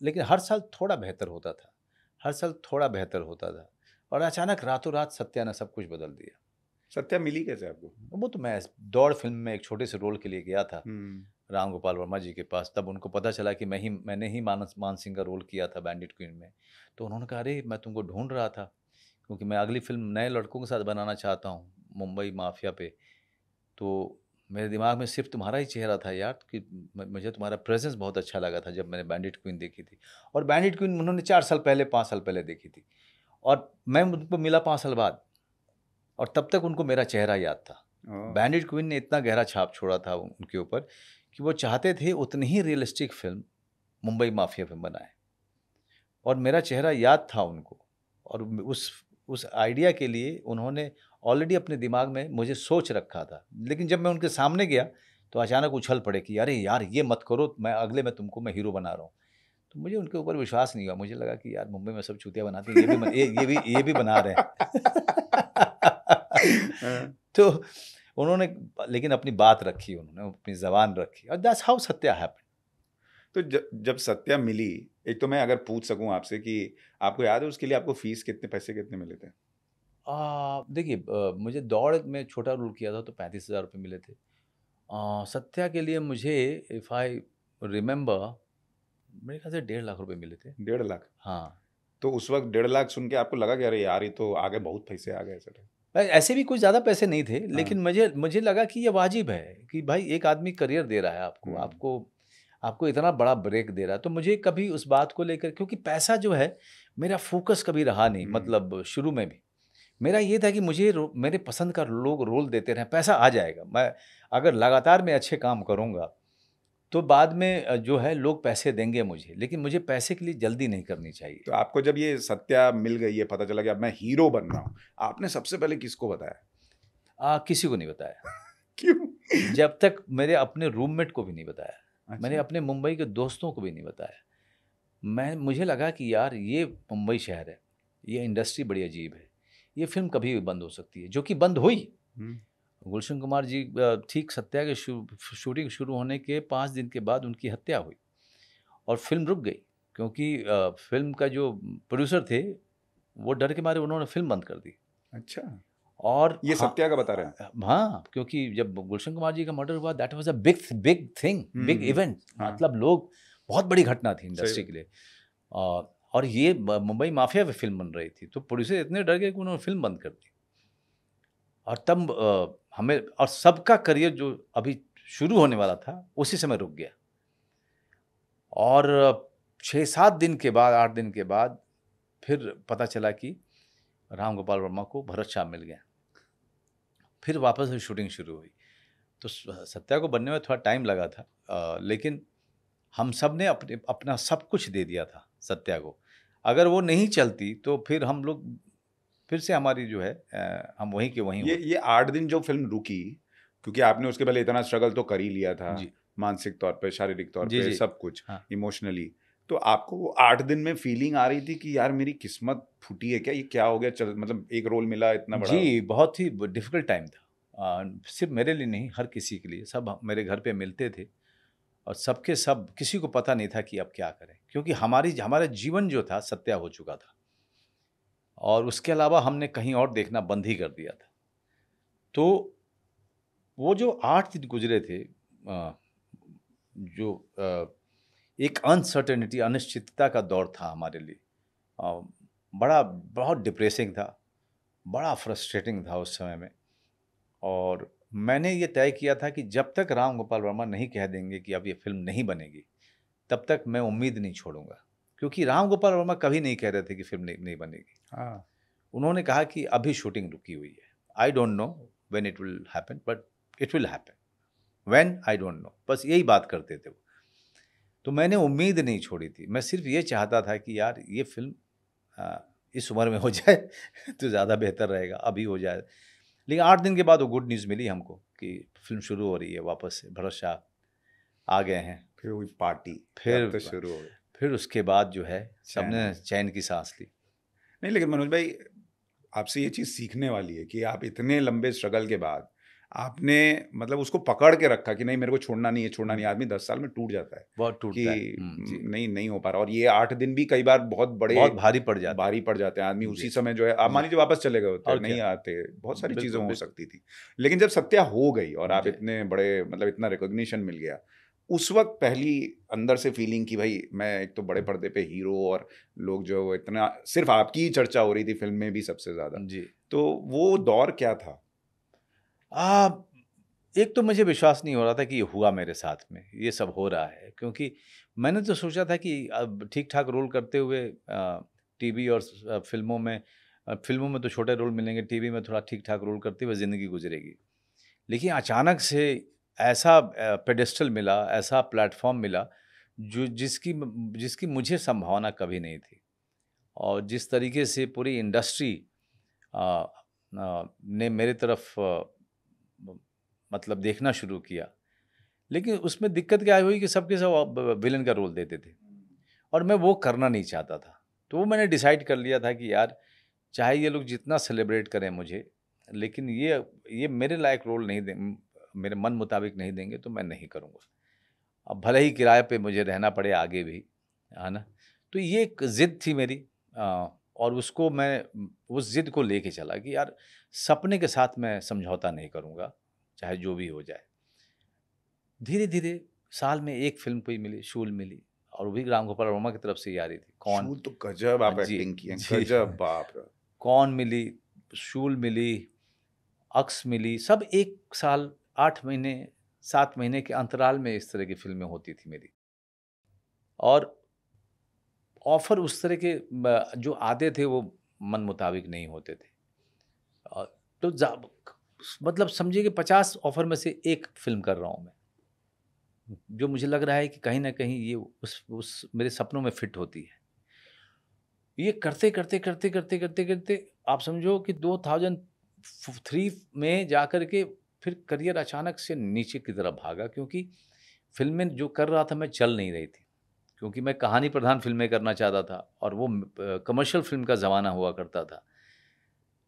लेकिन हर साल थोड़ा बेहतर होता था, हर साल थोड़ा बेहतर होता था। और अचानक रातों रात सत्या ने सब कुछ बदल दिया। सत्या मिली कैसे आपको? वो तो मैं दौड़ फिल्म में एक छोटे से रोल के लिए गया था हम्म। राम गोपाल वर्मा जी के पास। तब उनको पता चला कि मैंने ही मान सिंह का रोल किया था बैंडिट क्वीन में। तो उन्होंने कहा, अरे मैं तुमको ढूंढ रहा था, क्योंकि मैं अगली फिल्म नए लड़कों के साथ बनाना चाहता हूँ मुंबई माफिया पे। तो मेरे दिमाग में सिर्फ तुम्हारा ही चेहरा था यार, कि मुझे तुम्हारा प्रेजेंस बहुत अच्छा लगा था जब मैंने बैंडिट क्वीन देखी थी। और बैंडिट क्वीन उन्होंने 4 साल पहले 5 साल पहले देखी थी, और मैं उनको मिला 5 साल बाद, और तब तक उनको मेरा चेहरा याद था। बैंडिट क्वीन ने इतना गहरा छाप छोड़ा था उनके ऊपर कि वो चाहते थे उतनी ही realistic film Mumbai mafia film बनाए, और मेरा चेहरा याद था उनको। और उस आइडिया के लिए उन्होंने ऑलरेडी अपने दिमाग में मुझे सोच रखा था। लेकिन जब मैं उनके सामने गया तो अचानक उछल पड़े कि अरे यार ये मत करो, मैं अगले में तुमको मैं हीरो बना रहा हूँ। तो मुझे उनके ऊपर विश्वास नहीं हुआ। मुझे लगा कि यार मुंबई में सब चूतिया बनाते हैं, ये भी बना रहे हैं। तो उन्होंने लेकिन अपनी बात रखी, उन्होंने अपनी जबान रखी, और दैट्स हाउ सत्या हैपेंड। तो जब सत्या मिली, एक तो मैं अगर पूछ सकूं आपसे कि आपको याद है उसके लिए आपको फीस कितने, पैसे कितने मिले थे? देखिए, मुझे दौड़ में छोटा रोल किया था तो 35,000 रुपये मिले थे। सत्या के लिए मुझे, इफ़ आई रिमेंबर, मेरे ख्याल से 1.5 लाख रुपए मिले थे। 1.5 लाख? हाँ। तो उस वक्त 1.5 लाख सुन के आपको लगा कि अरे यार ये तो आगे बहुत पैसे आ गए सर? ऐसे भी कोई ज़्यादा पैसे नहीं थे, हाँ। लेकिन मुझे लगा कि ये वाजिब है कि भाई एक आदमी करियर दे रहा है आपको, आपको इतना बड़ा ब्रेक दे रहा है। तो मुझे कभी उस बात को लेकर, क्योंकि पैसा जो है मेरा फोकस कभी रहा नहीं, मतलब शुरू में भी मेरा ये था कि मुझे मेरे पसंद का लोग रोल देते रहें, पैसा आ जाएगा। मैं अगर लगातार मैं अच्छे काम करूँगा तो बाद में जो है लोग पैसे देंगे मुझे, लेकिन मुझे पैसे के लिए जल्दी नहीं करनी चाहिए। तो आपको जब ये सत्या मिल गई, ये पता चला कि अब मैं हीरो बन रहा हूँ, आपने सबसे पहले किसको बताया? किसी को नहीं बताया। क्यों? जब तक मेरे अपने रूममेट को भी नहीं बताया। अच्छा। मैंने अपने मुंबई के दोस्तों को भी नहीं बताया। मुझे लगा कि यार ये मुंबई शहर है, ये इंडस्ट्री बड़ी अजीब है, ये फिल्म कभी भी बंद हो सकती है, जो कि बंद हुई। गुलशन कुमार जी, ठीक सत्या के शूटिंग शुरू होने के 5 दिन के बाद उनकी हत्या हुई और फिल्म रुक गई, क्योंकि फिल्म का जो प्रोड्यूसर थे वो डर के मारे उन्होंने फिल्म बंद कर दी। अच्छा, और ये सत्या का बता रहे हैं? हाँ, क्योंकि जब गुलशन कुमार जी का मर्डर हुआ, that was a big thing, big event. हाँ। मतलब लोग, बहुत बड़ी घटना थी सही इंडस्ट्री बात। के लिए। और ये मुंबई माफिया पे फिल्म बन रही थी, तो प्रोड्यूसर इतने डर गए कि उन्होंने फिल्म बंद कर दी। और तब हमें और सबका करियर जो अभी शुरू होने वाला था उसी समय रुक गया। और 6-7 दिन के बाद, 8 दिन के बाद फिर पता चला कि राम गोपाल वर्मा को भरत श्याम मिल गया। फिर वापस से शूटिंग शुरू हुई। तो सत्या को बनने में थोड़ा टाइम लगा था, लेकिन हम सब ने अपना सब कुछ दे दिया था सत्या को। अगर वो नहीं चलती तो फिर हम लोग फिर से हमारी जो है हम वहीं के वहीं ये 8 दिन जो फिल्म रुकी, क्योंकि आपने उसके पहले इतना स्ट्रगल तो कर ही लिया था, जी मानसिक तौर पे, शारीरिक तौर जी पे, जी सब कुछ, हाँ इमोशनली। तो आपको वो 8 दिन में फीलिंग आ रही थी कि यार मेरी किस्मत फूटी है क्या? ये क्या हो गया? चल मतलब एक रोल मिला इतना बड़ा। जी, बहुत ही डिफ़िकल्ट टाइम था। सिर्फ़ मेरे लिए नहीं, हर किसी के लिए। सब मेरे घर पे मिलते थे और सबके सब किसी को पता नहीं था कि अब क्या करें? क्योंकि हमारा जीवन जो था सत्या हो चुका था और उसके अलावा हमने कहीं और देखना बंद ही कर दिया था। तो वो जो 8 दिन गुज़रे थे जो एक अनसर्टेनिटी अनिश्चितता का दौर था हमारे लिए। अ, बहुत डिप्रेसिंग था, बड़ा फ्रस्ट्रेटिंग था उस समय में। और मैंने ये तय किया था कि जब तक राम गोपाल वर्मा नहीं कह देंगे कि अब ये फ़िल्म नहीं बनेगी, तब तक मैं उम्मीद नहीं छोड़ूँगा। क्योंकि राम गोपाल वर्मा कभी नहीं कह रहे थे कि फ़िल्म नहीं बनेगी। हाँ। उन्होंने कहा कि अभी शूटिंग रुकी हुई है। I don't know when it will happen but it will happen. When I don't know. बस यही बात करते थे वो। तो मैंने उम्मीद नहीं छोड़ी थी। मैं सिर्फ़ ये चाहता था कि यार ये फ़िल्म इस उम्र में हो जाए तो ज़्यादा बेहतर रहेगा, अभी हो जाए। लेकिन 8 दिन के बाद वो गुड न्यूज़ मिली हमको कि फ़िल्म शुरू हो रही है वापस से, भरत शाह आ गए हैं। फिर हुई पार्टी, कि अब फिर तो शुरू हो गई। फिर उसके बाद जो है चैन हो सबने गया। चैन की साँस ली। नहीं, लेकिन मनोज भाई, आपसे ये चीज़ सीखने वाली है कि आप इतने लंबे स्ट्रगल के बाद आपने मतलब उसको पकड़ के रखा कि नहीं मेरे को छोड़ना नहीं है, छोड़ना नहीं है। आदमी 10 साल में टूट जाता है बहुत टूटता है। कि जी। नहीं, नहीं हो पा रहा, और ये 8 दिन भी कई बार बहुत बड़े बहुत भारी पड़ जाते भारी पड़ जाते हैं। आदमी हैं। उसी जी, समय जो है, आप मान जी। लीजिए वापस चले गए होते, और नहीं क्या? आते, बहुत सारी चीज़ें बिल्कुल, हो बिल्कुल। सकती थी। लेकिन जब सत्या हो गई और आप जी। इतने बड़े मतलब इतना रिकॉग्निशन मिल गया, उस वक़्त पहली अंदर से फीलिंग कि भाई मैं एक तो बड़े पर्दे पे हीरो, और लोग जो इतना सिर्फ़ आपकी ही चर्चा हो रही थी फ़िल्म में भी सबसे ज़्यादा। जी। तो वो दौर क्या था? आ, एक तो मुझे विश्वास नहीं हो रहा था कि ये हुआ मेरे साथ में, ये सब हो रहा है। क्योंकि मैंने तो सोचा था कि अब ठीक-ठाक रोल करते हुए टीवी और फ़िल्मों में तो छोटे रोल मिलेंगे, टीवी में थोड़ा ठीक-ठाक रोल करते हुए ज़िंदगी गुज़रेगी। लेकिन अचानक से ऐसा पेडेस्टल मिला, ऐसा प्लेटफ़ॉर्म मिला, जो जिसकी मुझे संभावना कभी नहीं थी। और जिस तरीके से पूरी इंडस्ट्री ने मेरी तरफ मतलब देखना शुरू किया। लेकिन उसमें दिक्कत क्या हुई कि सबके सब विलेन का रोल देते थे और मैं वो करना नहीं चाहता था। तो वो मैंने डिसाइड कर लिया था कि यार चाहे ये लोग जितना सेलिब्रेट करें मुझे, लेकिन ये मेरे लायक रोल नहीं दें, मेरे मन मुताबिक नहीं देंगे तो मैं नहीं करूँगा। अब भले ही किराए पे मुझे रहना पड़े आगे भी, है ना? तो ये एक ज़िद थी मेरी और उसको मैं उस ज़िद को लेके चला कि यार सपने के साथ मैं समझौता नहीं करूँगा, चाहे जो भी हो जाए। धीरे-धीरे साल में 1 फ़िल्म कोई मिली, शूल मिली और वो भी राम गोपाल वर्मा की तरफ से ही आ रही थी। कौन? शूल तो गज़ब आप जी, एक्टिंग की हैं, जी। गज़ब बाप रे! कौन मिली, शूल मिली, अक्स मिली, सब 1 साल 8 महीने, 7 महीने के अंतराल में इस तरह की फ़िल्में होती थी मेरी। और ऑफ़र उस तरह के जो आते थे वो मन मुताबिक नहीं होते थे। अ, तो जा मतलब समझिए कि 50 ऑफ़र में से 1 फ़िल्म कर रहा हूँ मैं, जो मुझे लग रहा है कि कहीं न कहीं ये उस मेरे सपनों में फ़िट होती है। ये करते आप समझो कि 2003 में जाकर के फिर करियर अचानक से नीचे की तरफ भागा क्योंकि फ़िल्में जो कर रहा था मैं चल नहीं रही थी। क्योंकि मैं कहानी प्रधान फ़िल्में करना चाहता था और वो कमर्शियल फ़िल्म का ज़माना हुआ करता था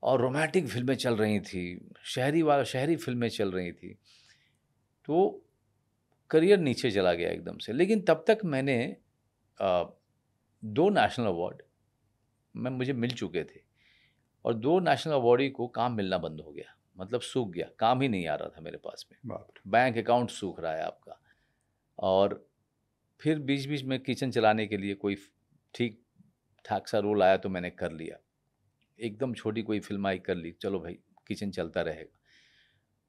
और रोमांटिक फ़िल्में चल रही थी, शहरी फ़िल्में चल रही थी। तो करियर नीचे चला गया एकदम से। लेकिन तब तक मैंने 2 नेशनल अवार्ड मुझे मिल चुके थे और 2 नेशनल अवार्डी को काम मिलना बंद हो गया। मतलब सूख गया, काम ही नहीं आ रहा था मेरे पास में। बाप रे! बैंक अकाउंट सूख रहा है आपका और फिर बीच-बीच में किचन चलाने के लिए कोई ठीक-ठाक सा रोल आया तो मैंने कर लिया। एकदम छोटी कोई फ़िल्म आई कर ली, चलो भाई किचन चलता रहेगा।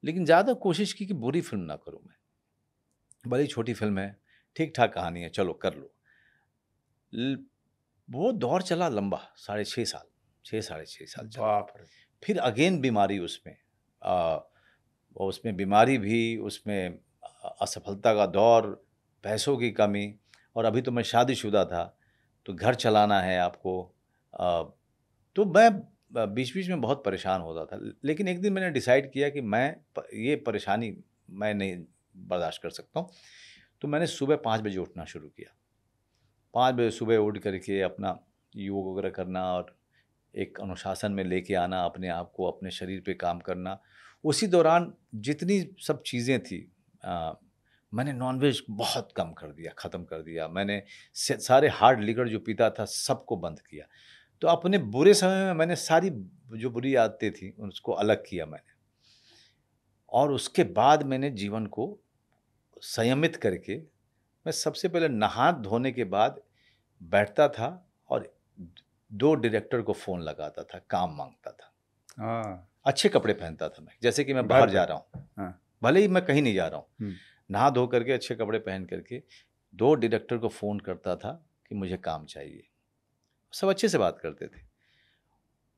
लेकिन ज़्यादा कोशिश की कि बुरी फ़िल्म ना करूँ मैं। भले ही छोटी फ़िल्म है, ठीक-ठाक कहानी है, चलो कर लो। ल वो दौर चला लंबा, साढ़े 6 साल, 6 साढ़े 6 साल चला। बाप रे! फिर अगेन बीमारी उसमें और उसमें बीमारी भी, उसमें असफलता का दौर, पैसों की कमी और अभी तो मैं शादीशुदा था, तो घर चलाना है आपको। तो मैं बीच बीच में बहुत परेशान होता था, लेकिन एक दिन मैंने डिसाइड किया कि ये परेशानी मैं नहीं बर्दाश्त कर सकता हूँ। तो मैंने सुबह 5 बजे उठना शुरू किया। 5 बजे सुबह उठ करके अपना योग वगैरह करना और एक अनुशासन में लेके आना अपने आप को, अपने शरीर पे काम करना। उसी दौरान जितनी सब चीज़ें थी, मैंने नॉनवेज बहुत कम कर दिया, ख़त्म कर दिया। मैंने सारे हार्ड लिकर जो पीता था सबको बंद किया। तो अपने बुरे समय में मैंने सारी जो बुरी आदतें थी उसको अलग किया मैंने, और उसके बाद मैंने जीवन को संयमित करके मैं सबसे पहले नहा धोने के बाद बैठता था और 2 डायरेक्टर को फ़ोन लगाता था, काम मांगता था। हाँ, अच्छे कपड़े पहनता था मैं, जैसे कि मैं घर बाहर पे। जा रहा हूँ, हाँ। भले ही मैं कहीं नहीं जा रहा हूँ, हम्म, नहा धो करके अच्छे कपड़े पहन करके 2 डायरेक्टर को फ़ोन करता था कि मुझे काम चाहिए। सब अच्छे से बात करते थे,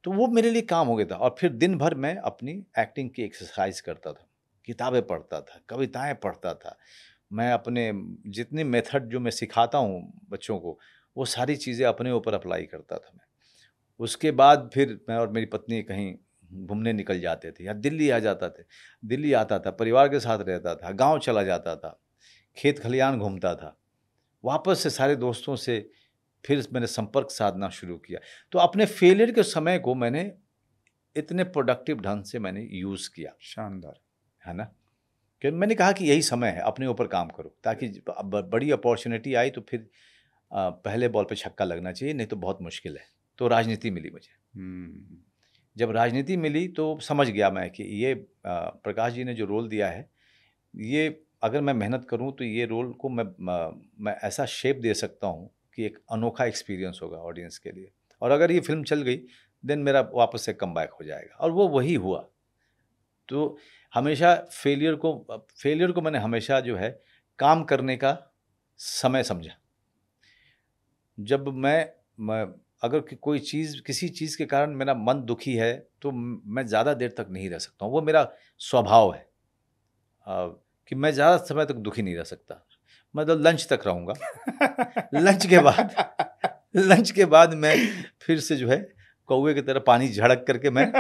तो वो मेरे लिए काम हो गया था। और फिर दिन भर मैं अपनी एक्टिंग की एक्सरसाइज करता था, किताबें पढ़ता था, कविताएं पढ़ता था। मैं अपने जितनी मेथड जो मैं सिखाता हूँ बच्चों को, वो सारी चीज़ें अपने ऊपर अप्लाई करता था मैं। उसके बाद फिर मैं और मेरी पत्नी कहीं घूमने निकल जाते थे या दिल्ली आ जाता थे। दिल्ली आता था, परिवार के साथ रहता था, गाँव चला जाता था, खेत खलियान घूमता था। वापस से सारे दोस्तों से फिर मैंने संपर्क साधना शुरू किया। तो अपने फेलियर के समय को मैंने इतने प्रोडक्टिव ढंग से मैंने यूज़ किया, शानदार। है ना? कि मैंने कहा कि यही समय है, अपने ऊपर काम करो, ताकि बड़ी अपॉर्चुनिटी आई तो फिर पहले बॉल पे छक्का लगना चाहिए, नहीं तो बहुत मुश्किल है। तो राजनीति मिली मुझे। हम्म, जब राजनीति मिली तो समझ गया मैं कि ये प्रकाश जी ने जो रोल दिया है, ये अगर मैं मेहनत करूं तो ये रोल को मैं ऐसा शेप दे सकता हूं कि एक अनोखा एक्सपीरियंस होगा ऑडियंस के लिए। और अगर ये फिल्म चल गई देन मेरा वापस से कमबैक हो जाएगा, और वो वही हुआ। तो हमेशा फेलियर को मैंने हमेशा जो है काम करने का समय समझा। जब मैं अगर कोई चीज़, किसी चीज़ के कारण मेरा मन दुखी है तो मैं ज़्यादा देर तक नहीं रह सकता हूँ, वो मेरा स्वभाव है कि मैं ज़्यादा समय तक दुखी नहीं रह सकता। मैं तो लंच तक रहूँगा। लंच के बाद मैं फिर से जो है कौवे की तरह पानी झड़क करके मैं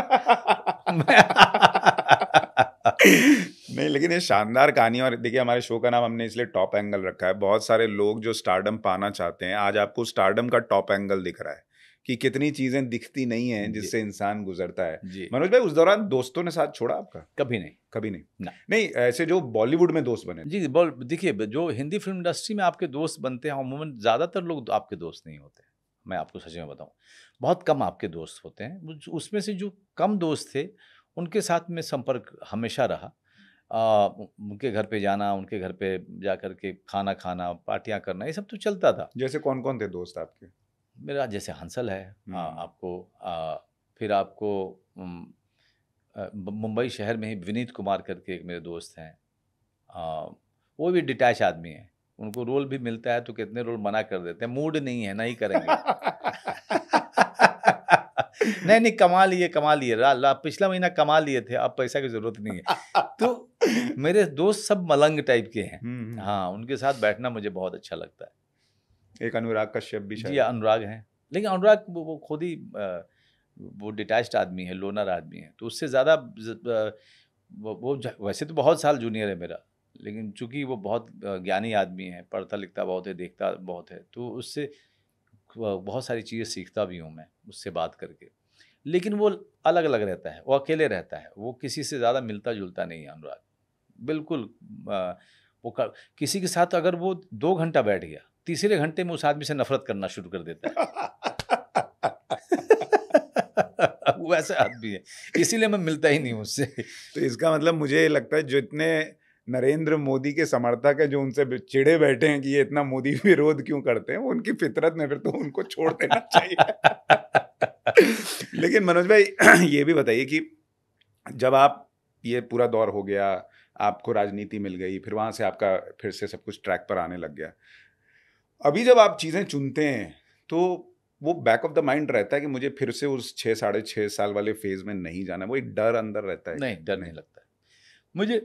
नहीं, लेकिन ये शानदार कहानी। और देखिए, हमारे शो का नाम हमने इसलिए टॉप एंगल रखा है। बहुत सारे लोग जो स्टारडम पाना चाहते हैं, आज आपको स्टारडम का टॉप एंगल दिख रहा है कि कितनी चीजें दिखती नहीं हैं जिससे इंसान गुजरता है। जी। मनोज भाई, उस दौरान दोस्तों ने साथ छोड़ा आपका? कभी नहीं। कभी नहीं? ना। नहीं, ऐसे जो बॉलीवुड में दोस्त बने। जी, देखिए, जो हिंदी फिल्म इंडस्ट्री में आपके दोस्त बनते हैं, अमूमन ज़्यादातर लोग आपके दोस्त नहीं होते। मैं आपको सच में बताऊँ, बहुत कम आपके दोस्त होते हैं। उसमें से जो कम दोस्त थे, उनके साथ में संपर्क हमेशा रहा। उनके घर पे जाना, उनके घर पे जा कर के खाना खाना, पार्टियाँ करना, ये सब तो चलता था। जैसे कौन कौन थे दोस्त आपके? मेरा जैसे हंसल है, फिर आपको मुंबई शहर में ही विनीत कुमार करके एक मेरे दोस्त हैं। वो भी डिटैच आदमी है। उनको रोल भी मिलता है तो कितने रोल मना कर देते हैं, मूड नहीं है, नहीं करेंगे। नहीं नहीं, कमा लिए पिछला महीना कमा लिए थे, अब पैसा की जरूरत नहीं है। तो मेरे दोस्त सब मलंग टाइप के हैं। हाँ, उनके साथ बैठना मुझे बहुत अच्छा लगता है। एक अनुराग कश्यप भी जी, शायद। अनुराग हैं, लेकिन अनुराग वो खुद ही वो डिटैच्ड आदमी है, लोनर आदमी है, तो उससे ज़्यादा वैसे तो बहुत साल जूनियर है मेरा, लेकिन चूंकि वो बहुत ज्ञानी आदमी है, पढ़ता लिखता बहुत है, देखता बहुत है, तो उससे बहुत सारी चीज़ें सीखता भी हूँ मैं उससे बात करके। लेकिन वो अलग अलग रहता है, वो अकेले रहता है, वो किसी से ज़्यादा मिलता जुलता नहीं है अनुराग, बिल्कुल। किसी के साथ अगर वो 2 घंटा बैठ गया, तीसरे घंटे में उस आदमी से नफरत करना शुरू कर देता है। वो ऐसा आदमी है, इसीलिए मैं मिलता ही नहीं हूँ उससे। तो इसका मतलब मुझे ये लगता है, जितने नरेंद्र मोदी के समर्थक है जो उनसे चिढ़े बैठे हैं कि ये इतना मोदी विरोध क्यों करते हैं, वो उनकी फितरत में फिर तो उनको छोड़ देना चाहिए। लेकिन मनोज भाई, ये भी बताइए कि जब आप, ये पूरा दौर हो गया, आपको राजनीति मिल गई, फिर वहां से आपका फिर से सब कुछ ट्रैक पर आने लग गया, अभी जब आप चीजें चुनते हैं तो वो बैक ऑफ द माइंड रहता है कि मुझे फिर से उस 6 साढ़े 6 साल वाले फेज में नहीं जाना? वो एक डर अंदर रहता है? नहीं, डर नहीं लगता है मुझे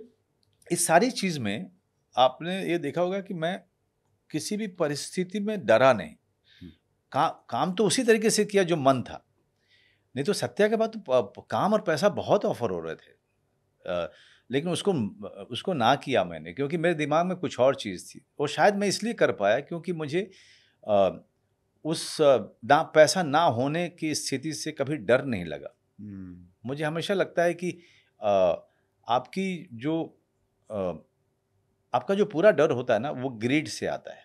इस सारी चीज़ में। आपने ये देखा होगा कि मैं किसी भी परिस्थिति में डरा नहीं। काम तो उसी तरीके से किया जो मन था। नहीं तो सत्या के बाद तो काम और पैसा बहुत ऑफर हो रहे थे, लेकिन उसको ना किया मैंने, क्योंकि मेरे दिमाग में कुछ और चीज़ थी। और शायद मैं इसलिए कर पाया क्योंकि मुझे अ, उस ना पैसा ना होने की स्थिति से कभी डर नहीं लगा। मुझे हमेशा लगता है कि अ, आपकी जो अ, आपका जो पूरा डर होता है ना, वो ग्रीड से आता है।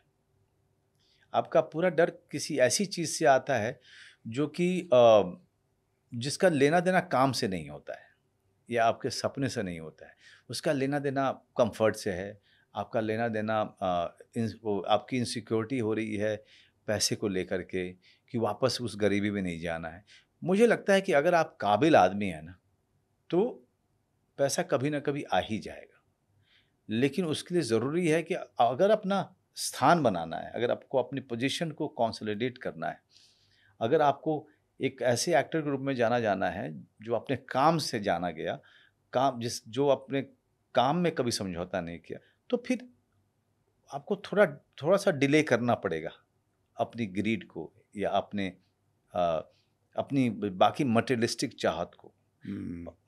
आपका पूरा डर किसी ऐसी चीज़ से आता है जो कि जिसका लेना देना काम से नहीं होता है या आपके सपने से नहीं होता है। उसका लेना देना कंफर्ट से है, आपका लेना देना वो आपकी इनसिक्योरिटी हो रही है पैसे को लेकर के कि वापस उस गरीबी में नहीं जाना है। मुझे लगता है कि अगर आप काबिल आदमी हैं ना, तो पैसा कभी ना कभी आ ही जाएगा। लेकिन उसके लिए ज़रूरी है कि अगर अपना स्थान बनाना है, अगर आपको अपनी पोजीशन को कंसोलिडेट करना है, अगर आपको एक ऐसे एक्टर के रूप में जाना है जो अपने काम से जाना गया, काम जो अपने काम में कभी समझौता नहीं किया, तो फिर आपको थोड़ा-सा डिले करना पड़ेगा अपनी ग्रीड को या अ, अपनी बाकी मटेरियलिस्टिक चाहत को।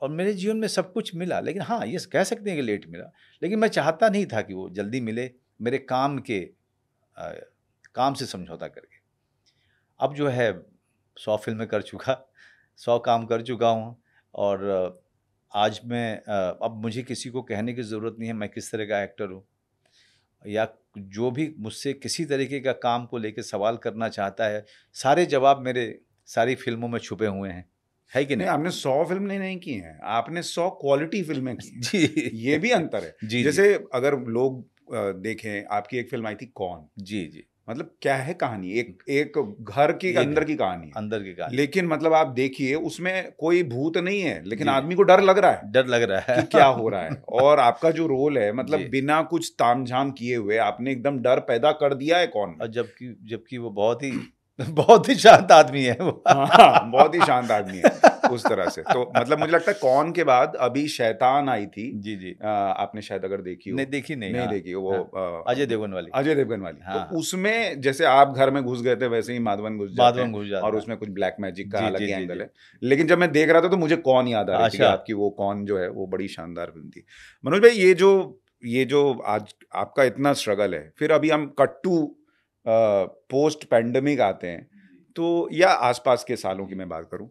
और मेरे जीवन में सब कुछ मिला, लेकिन हाँ, ये कह सकते हैं कि लेट मिला, लेकिन मैं चाहता नहीं था कि वो जल्दी मिले मेरे अ, काम से समझौता करके। अब जो है 100 फ़िल्में कर चुका, 100 काम कर चुका हूँ और आज मैं अब मुझे किसी को कहने की ज़रूरत नहीं है मैं किस तरह का एक्टर हूँ, या जो भी मुझसे किसी तरीके का काम को लेके सवाल करना चाहता है, सारे जवाब मेरे सारी फ़िल्मों में छुपे हुए हैं। है कि नहीं, नहीं? आपने 100 फ़िल्में नहीं की हैं, आपने 100 क्वालिटी फ़िल्में की हैं, जी। ये भी अंतर है। जी, जी। जैसे अगर लोग देखें, आपकी एक फ़िल्म आई थी कौन, जी, जी। मतलब क्या है कहानी? एक एक घर के ये अंदर घर की कहानी है। अंदर की कहानी। लेकिन मतलब आप देखिए उसमें कोई भूत नहीं है, लेकिन जी, जी। आदमी को डर लग रहा है डर लग रहा कि है। क्या हो रहा है। और आपका जो रोल है जी। मतलब बिना कुछ तामझाम किए हुए आपने एकदम डर पैदा कर दिया है कौन में। और जबकि वो बहुत ही बहुत ही शांत आदमी है वो। हाँ, हाँ, बहुत ही शांत आदमी है, उस तरह से। तो मतलब मुझे लगता है कौन के बाद अभी शैतान आई थी। जी, जी। आपने शायद अगर देखी नहीं हो। देखी नहीं, नहीं हाँ। देखी हो वो हाँ, अजय देवगन वाली। अजय देवगन वाली। तो हाँ, हाँ। उसमें जैसे आप घर में घुस गए थे वैसे ही माधवन घुस जाते माधवन हैं घुस और जाता है। उसमें कुछ ब्लैक मैजिक का जी, अलग जी, ही जी, एंगल जी। है। लेकिन जब मैं देख रहा था तो मुझे कौन याद आ रही थी कि अच्छा। आपकी वो कौन जो है वो बड़ी शानदार फ़िल्म थी। मनोज भाई ये जो आज आपका इतना स्ट्रगल है, फिर अभी हम कट टू पोस्ट पैंडेमिक आते हैं, तो या आस-पास के सालों की मैं बात करूँ,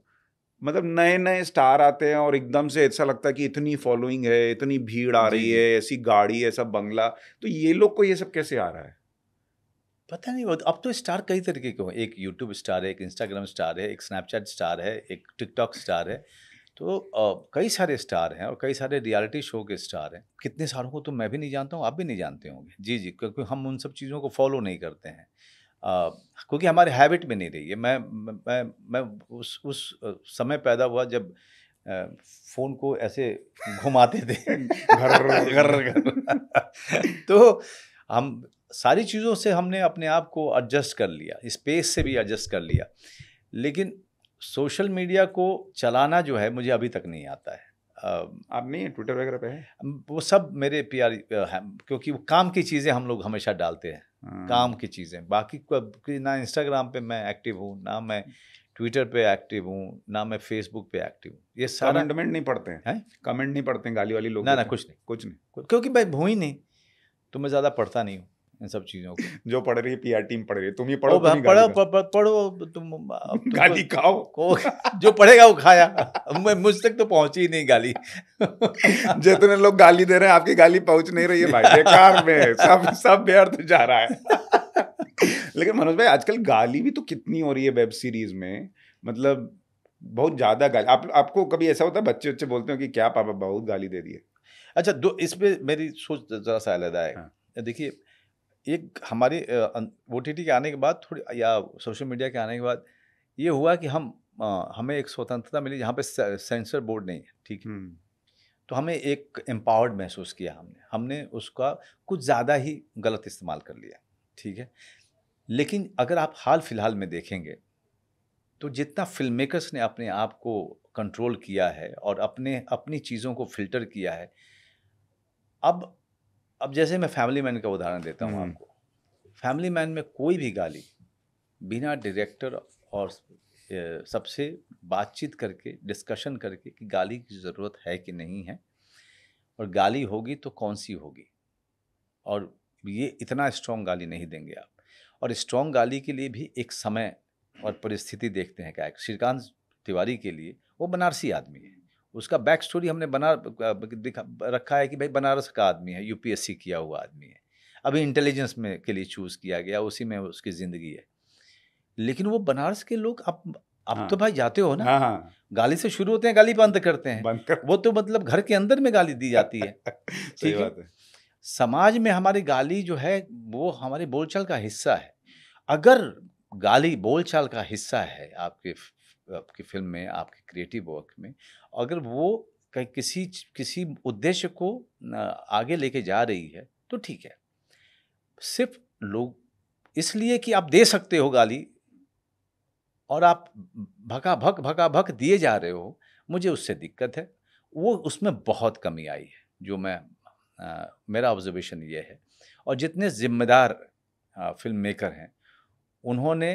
मतलब नए-नए स्टार आते हैं और एकदम से ऐसा लगता है कि इतनी फॉलोइंग है, इतनी भीड़ आ जी, रही जी। है, ऐसी गाड़ी, ऐसा बंगला, तो ये लोग को ये सब कैसे आ रहा है? पता नहीं, वो अब तो स्टार कई तरीके के हो, एक यूट्यूब स्टार है, एक इंस्टाग्राम स्टार है, एक स्नैपचैट स्टार है, एक टिकटॉक स्टार है। तो कई सारे स्टार हैं और कई सारे रियलिटी शो के स्टार हैं। कितने सारों को तो मैं भी नहीं जानता हूँ, आप भी नहीं जानते होंगे। जी, जी, क्योंकि हम उन सब चीज़ों को फ़ॉलो नहीं करते हैं। अ, क्योंकि हमारे हैबिट में नहीं रही है। मैं उस समय पैदा हुआ जब अ, फ़ोन को ऐसे घुमाते थे। घर घर, घर। तो हम सारी चीज़ों से हमने अपने आप को एडजस्ट कर लिया, स्पेस से भी एडजस्ट कर लिया। लेकिन सोशल मीडिया को चलाना जो है मुझे अभी तक नहीं आता है। आप नहीं है ट्विटर वगैरह पे है? वो सब मेरे हैं, क्योंकि वो काम की चीज़ें हम लोग हमेशा डालते हैं, काम हाँ। की चीज़ें। बाकी ना इंस्टाग्राम पे मैं एक्टिव हूँ, ना मैं ट्विटर पे एक्टिव हूँ, ना मैं फेसबुक पे एक्टिव हूँ। ये तो सारा कमेंट-वमेंट नहीं पढ़ते हैं? है। कमेंट नहीं पढ़ते हैं, गाली वाली लोग ना, ना, देते हैं? कुछ नहीं। कुछ नहीं। क्योंकि मैं हूँ ही नहीं, तो मैं ज़्यादा पढ़ता नहीं हूँ इन सब चीज़ों को। जो पढ़ रही है पीआर टीम पढ़ रही है, तुम ही ओ पढ़ो, तुम भा ही गाली पढ़ो खाओ। पढ़ो तुम, अब तुमको गाली खाओ। को जो पढ़ेगा वो खाया। मैं मुझ तक तो पहुँची ही नहीं गाली। जितने लोग गाली दे रहे हैं आपकी गाली पहुंच नहीं रही है भाई, बेकार में है, सब सब व्यर्थ जा रहा है। लेकिन मनोज भाई आजकल गाली भी तो कितनी हो रही है वेब सीरीज में, मतलब बहुत ज्यादा गाली। आपको कभी ऐसा होता है बच्चे बच्चे बोलते हो कि क्या पापा बहुत गाली दे दी है? अच्छा, दो इसमें मेरी सोच ज़रा-सा अलग है। हाँ। देखिए, एक हमारे ओटीटी के आने के बाद थोड़ी, या सोशल मीडिया के आने के बाद ये हुआ कि हमें एक स्वतंत्रता मिली जहाँ पे सेंसर बोर्ड नहीं है, ठीक है? हम्म। तो हमें एक एम्पावर्ड महसूस किया हमने। हमने उसका कुछ ज़्यादा ही गलत इस्तेमाल कर लिया, ठीक है? लेकिन अगर आप हाल-फिलहाल में देखेंगे, तो जितना फ़िल्म मेकर्स ने अपने आप को कंट्रोल किया है और अपनी चीज़ों को फ़िल्टर किया है, अब अब जैसे मैं फैमिली मैन का उदाहरण देता हूँ हम्म। आपको। फैमिली मैन में कोई भी गाली बिना डायरेक्टर और सबसे बातचीत करके, डिस्कशन करके कि गाली की ज़रूरत है कि नहीं है, और गाली होगी तो कौन सी होगी, और ये इतना स्ट्रॉन्ग गाली नहीं देंगे आप। और स्ट्रॉन्ग गाली के लिए भी एक समय और परिस्थिति देखते हैं। क्या श्रीकांत तिवारी के लिए, वो बनारसी आदमी है, उसका बैक स्टोरी हमने दिखा रखा है कि भाई बनारस का आदमी है, यूपीएससी किया हुआ आदमी है, अभी इंटेलिजेंस में के लिए चूज़ किया गया, उसी में उसकी ज़िंदगी है। लेकिन वो बनारस के लोग, आप तो भाई जाते हो ना, हाँ हाँ, गाली से शुरू होते हैं, गाली पे अंत करते हैं। बंद कर। वो तो मतलब घर के अंदर में गाली दी जाती है। सही ठीक है। बात है। समाज में हमारी गाली जो है वो हमारे बोलचाल का हिस्सा है। अगर गाली बोलचाल का हिस्सा है आपकी फिल्म में, आपके क्रिएटिव वर्क में, अगर वो किसी उद्देश्य को आगे लेके जा रही है तो ठीक है। सिर्फ लोग इसलिए कि आप दे सकते हो गाली और आप भका भक दिए जा रहे हो, मुझे उससे दिक्कत है। वो उसमें बहुत कमी आई है, जो मेरा ऑब्जर्वेशन ये है। और जितने जिम्मेदार फिल्म मेकर हैं, उन्होंने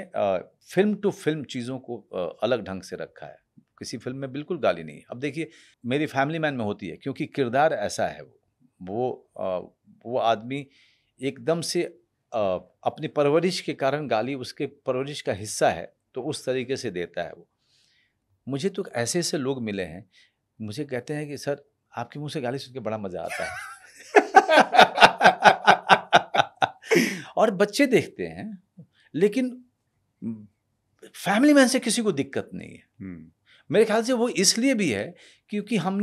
फिल्म टू फिल्म चीज़ों को अलग ढंग से रखा है। किसी फिल्म में बिल्कुल गाली नहीं है। अब देखिए, मेरी फैमिली मैन में होती है, क्योंकि किरदार ऐसा है, वो आदमी एकदम से अपनी परवरिश के कारण गाली उसके परवरिश का हिस्सा है, तो उस तरीके से देता है वो। मुझे तो ऐसे ऐसे लोग मिले हैं, मुझे कहते हैं कि सर आपके मुंह से गाली सुन के बड़ा मजा आता है। और बच्चे देखते हैं, लेकिन फैमिली मैन से किसी को दिक्कत नहीं है। मेरे ख्याल से वो इसलिए भी है क्योंकि हम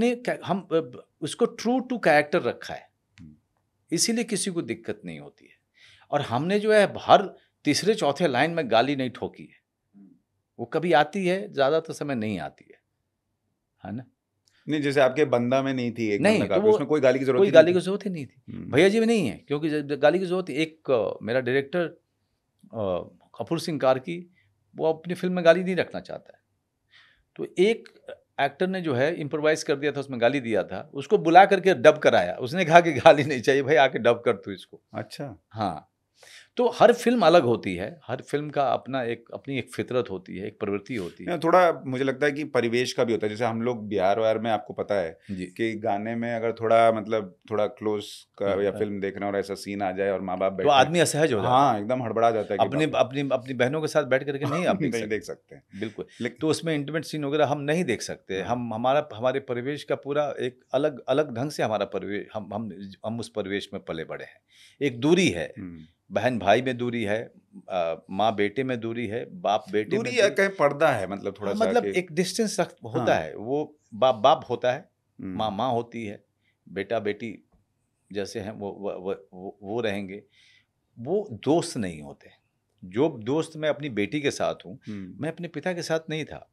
उसको ट्रू टू कैरेक्टर रखा है, इसीलिए किसी को दिक्कत नहीं होती है। और हमने जो है हर तीसरे चौथे लाइन में गाली नहीं ठोकी है। वो कभी आती है, ज़्यादातर समय नहीं आती है ना। नहीं, जैसे आपके बंदा में नहीं थी, एक नहीं, बंदा तो का, वो उसमें कोई गाली की जरूरत कोई गाली की ज़रूरत ही नहीं थी। भैया जी में नहीं है, क्योंकि गाली की ज़रूरत, एक मेरा डायरेक्टर कपूर सिंह कार्की, वो अपनी फिल्म में गाली नहीं रखना चाहता है। तो एक एक्टर ने जो है इम्प्रोवाइज़ कर दिया था, उसमें गाली दिया था, उसको बुला करके डब कराया। उसने कहा कि गाली नहीं चाहिए भाई, आके डब कर तू इसको। अच्छा। हाँ, तो हर फिल्म अलग होती है, हर फिल्म का अपनी एक फितरत होती है, एक प्रवृत्ति होती है। थोड़ा मुझे लगता है कि परिवेश का भी होता है। जैसे हम लोग बिहार वार में, आपको पता है जी। कि गाने में अगर थोड़ा क्लोज का या फिल्म देखना और ऐसा सीन आ जाए और माँ बाप तो बैठे, आदमी असहज हो जाता है। हाँ, एकदम हड़बड़ा जाता है कि अपनी बाप रे। अपनी अपनी बहनों के साथ बैठ करके नहीं आप नहीं देख सकते हैं। बिल्कुल। लेकिन तो उसमें इंटीमेट सीन वगैरह हम नहीं देख सकते। हाँ। हमारे परिवेश का पूरा एक अलग अलग ढंग से हमारा परिवेश, हम उस परिवेश में पले बड़े हैं। एक दूरी है, बहन भाई में दूरी है, माँ बेटे में दूरी है, बाप बेटे में दूरी या कहीं पर्दा है, मतलब थोड़ा हाँ, सा मतलब कि एक डिस्टेंस होता हाँ। है। वो बाप बाप होता है, माँ हम्म, माँ होती है, बेटा बेटी जैसे हैं वो रहेंगे। वो दोस्त नहीं होते। जो दोस्त मैं अपनी बेटी के साथ हूँ, मैं अपने पिता के साथ नहीं था,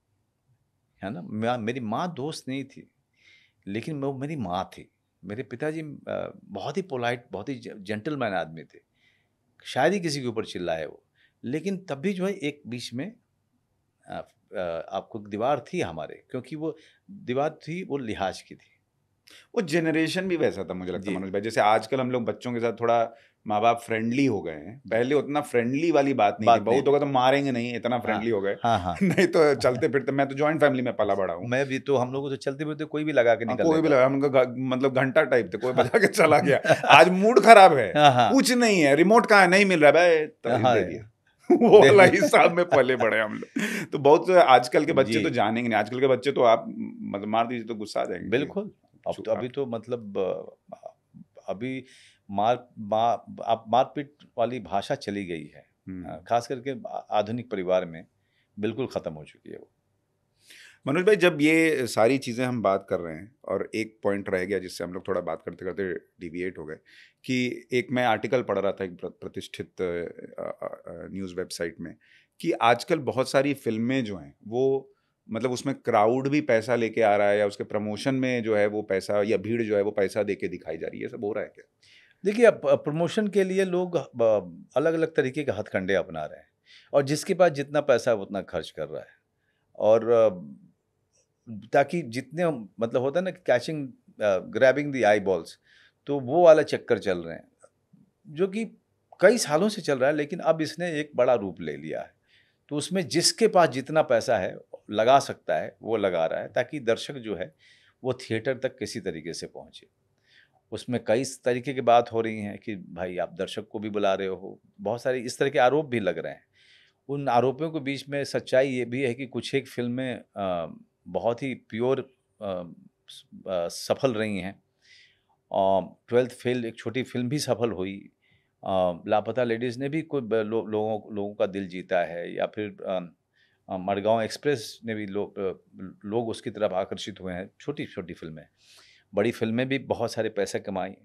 है ना। मेरी माँ दोस्त नहीं थी, लेकिन वो मेरी माँ थी। मेरे पिताजी बहुत ही पोलाइट, बहुत ही जेंटलमैन आदमी थे। शायद ही किसी के ऊपर चिल्लाए वो, लेकिन तब भी जो है एक बीच में आपको दीवार थी हमारे, क्योंकि वो दीवार थी, वो लिहाज की थी। वो जनरेशन भी वैसा था मुझे लगता है जी। मनोज भाई। जैसे आजकल हम लोग बच्चों के साथ थोड़ा माँ बाप फ्रेंडली हो गए हैं, पहले उतना फ्रेंडली वाली बात नहीं थी। बात नहीं बहुत होगा तो मारेंगे नहीं, इतना हाँ फ्रेंडली हो गए। हाँ हाँ। नहीं तो चलते फिरते, मैं तो जॉइंट फैमिली में पला बड़ा हूँ। मैं भी तो, हम लोग को तो चलते फिरते कोई भी लगा के हाँ, निकल कोई भी लेता लगा, था। हमका मतलब घंटा टाइप थे, कोई बजा के चला गया। आज मूड खराब है, हाँ हाँ कुछ नहीं है, रिमोट कहाँ है, नहीं मिल रहा है भाई, तारीफ हाँ दे दिया। वो वाला हिसाब में पले बड़े हम लोग। तो बहुत आजकल के बच्चे जी तो जानेंगे नहीं। आजकल के बच्चे तो आप मतलब मार दीजिए तो गुस्सा आ जाएंगे कि बिल्कुल। अब तो अभी तो मतलब अभी आप मारपीट वाली भाषा चली गई है। खास करके आधुनिक परिवार में बिल्कुल ख़त्म हो चुकी है वो। मनोज भाई, जब ये सारी चीज़ें हम बात कर रहे हैं, और एक पॉइंट रह गया जिससे हम लोग थोड़ा बात करते करते डिविएट हो गए, कि एक मैं आर्टिकल पढ़ रहा था एक प्रतिष्ठित न्यूज़ वेबसाइट में, कि आजकल बहुत सारी फिल्में जो हैं वो मतलब उसमें क्राउड भी पैसा लेके आ रहा है, या उसके प्रमोशन में जो है वो पैसा, या भीड़ जो है वो पैसा दे के दिखाई जा रही है। ये सब हो रहा है क्या? देखिए, अब प्रमोशन के लिए लोग अलग अलग तरीके के हथकंडे अपना रहे हैं, और जिसके पास जितना पैसा है वो उतना खर्च कर रहा है। और ताकि जितने मतलब होता है ना, catching grabbing the I balls, तो वो वाला चक्कर चल रहे हैं, जो कि कई सालों से चल रहा है, लेकिन अब इसने एक बड़ा रूप ले लिया है। तो उसमें जिसके पास जितना पैसा है लगा सकता है वो लगा रहा है, ताकि दर्शक जो है वो थिएटर तक किसी तरीके से पहुँचे। उसमें कई तरीके की बात हो रही हैं कि भाई आप दर्शक को भी बुला रहे हो, बहुत सारे इस तरह के आरोप भी लग रहे हैं। उन आरोपों के बीच में सच्चाई ये भी है कि कुछ एक फ़िल्में बहुत ही प्योर सफल रही हैं। 12th फेल एक छोटी फ़िल्म भी सफल हुई। लापता लेडीज़ ने भी कोई लोगों का दिल जीता है, या फिर मडगांव एक्सप्रेस ने भी लोग उसकी तरफ आकर्षित हुए हैं। छोटी-छोटी फ़िल्में। बड़ी फ़िल्में भी बहुत सारे पैसे कमाई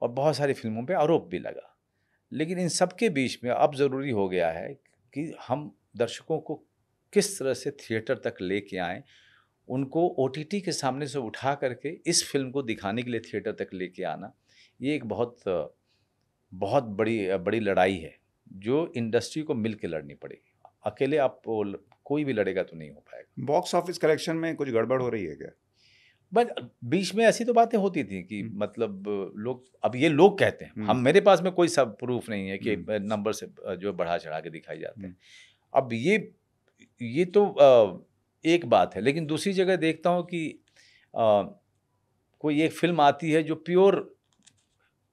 और बहुत सारी फ़िल्मों पे आरोप भी लगा। लेकिन इन सब के बीच में अब ज़रूरी हो गया है कि हम दर्शकों को किस तरह से थिएटर तक लेके आएँ, उनको ओटीटी के सामने से उठा करके इस फ़िल्म को दिखाने के लिए थिएटर तक लेके आना, ये एक बहुत बड़ी लड़ाई है, जो इंडस्ट्री को मिल के लड़नी पड़ेगी। अकेले कोई भी लड़ेगा तो नहीं हो पाएगा। बॉक्स ऑफिस कलेक्शन में कुछ गड़बड़ हो रही है क्या? बट बीच में ऐसी तो बातें होती थी कि मतलब अब ये लोग कहते हैं, मेरे पास में कोई सब प्रूफ नहीं है कि नंबर से जो बढ़ा चढ़ा के दिखाई जाते हैं। अब ये तो एक बात है, लेकिन दूसरी जगह देखता हूँ कि कोई एक फिल्म आती है जो प्योर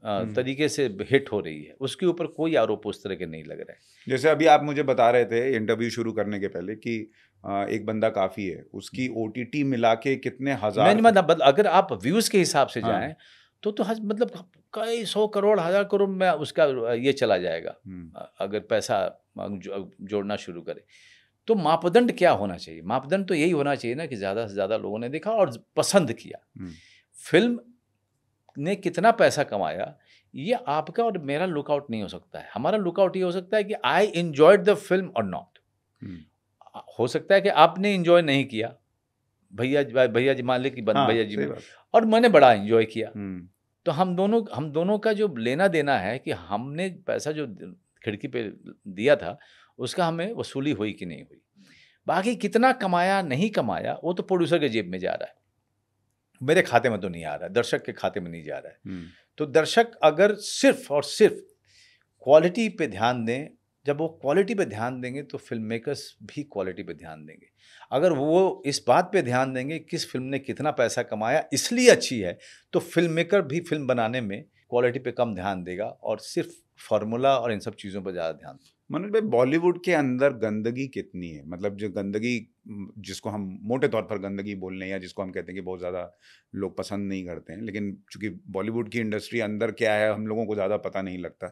तरीके से हिट हो रही है, उसके ऊपर कोई आरोप उस तरह के नहीं लग रहे हैं। जैसे अभी आप मुझे बता रहे थे इंटरव्यू शुरू करने के पहले कि एक बंदा काफी है, उसकी ओटीटी मिला के कितने हजार नहीं, मतलब अगर आप व्यूज के हिसाब से जाएं तो मतलब कई 100 करोड़ 1000 करोड़ में उसका ये चला जाएगा। अगर पैसा जोड़ना शुरू करे तो मापदंड क्या होना चाहिए? मापदंड तो यही होना चाहिए ना कि ज़्यादा से ज़्यादा लोगों ने देखा और पसंद किया। फिल्म ने कितना पैसा कमाया, ये आपका और मेरा लुकआउट नहीं हो सकता है। हमारा लुकआउट ये हो सकता है कि आई एंजॉयड द फिल्म और नॉट। हो सकता है कि आपने एंजॉय नहीं किया, भैया जी मान ले कि भैया जी, और मैंने बड़ा एंजॉय किया। तो हम दोनों का जो लेना देना है कि हमने पैसा जो खिड़की पे दिया था उसका हमें वसूली हुई कि नहीं हुई। बाकी कितना कमाया नहीं कमाया वो तो प्रोड्यूसर के जेब में जा रहा है, मेरे खाते में तो नहीं आ रहा है, दर्शक के खाते में नहीं जा रहा है। तो दर्शक अगर सिर्फ और सिर्फ क्वालिटी पे ध्यान दें, जब वो क्वालिटी पे ध्यान देंगे तो फिल्म मेकर्स भी क्वालिटी पे ध्यान देंगे। अगर वो इस बात पे ध्यान देंगे किस फिल्म ने कितना पैसा कमाया इसलिए अच्छी है, तो फिल्म मेकर भी फिल्म बनाने में क्वालिटी पे कम ध्यान देगा और सिर्फ फार्मूला और इन सब चीज़ों पर ज़्यादा ध्यान देगा। मनोज भाई, बॉलीवुड के अंदर गंदगी कितनी है? मतलब जो गंदगी, जिसको हम मोटे तौर पर गंदगी बोल रहे हैं, या जिसको हम कहते हैं कि बहुत ज़्यादा लोग पसंद नहीं करते हैं, लेकिन चूंकि बॉलीवुड की इंडस्ट्री अंदर क्या है हम लोगों को ज़्यादा पता नहीं लगता।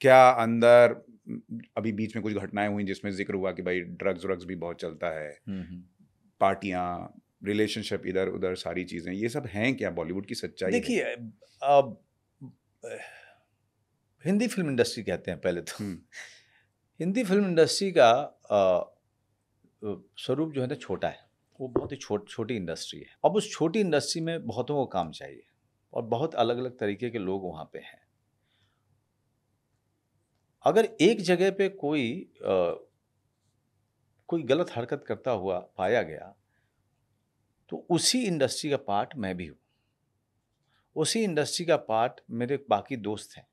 क्या अंदर अभी बीच में कुछ घटनाएं हुई जिसमें जिक्र हुआ कि भाई ड्रग्स भी बहुत चलता है, पार्टियां, रिलेशनशिप, इधर उधर सारी चीज़ें, ये सब हैं क्या? बॉलीवुड की सच्चाई? देखिए, हिंदी फिल्म इंडस्ट्री कहते हैं पहले तो। हिंदी फिल्म इंडस्ट्री का स्वरूप जो है ना छोटा है, वो बहुत ही छोटी इंडस्ट्री है। अब उस छोटी इंडस्ट्री में बहुतों को काम चाहिए और बहुत अलग अलग तरीके के लोग वहाँ पे हैं। अगर एक जगह पे कोई गलत हरकत करता हुआ पाया गया तो उसी इंडस्ट्री का पार्ट मैं भी हूँ, उसी इंडस्ट्री का पार्ट मेरे बाकी दोस्त हैं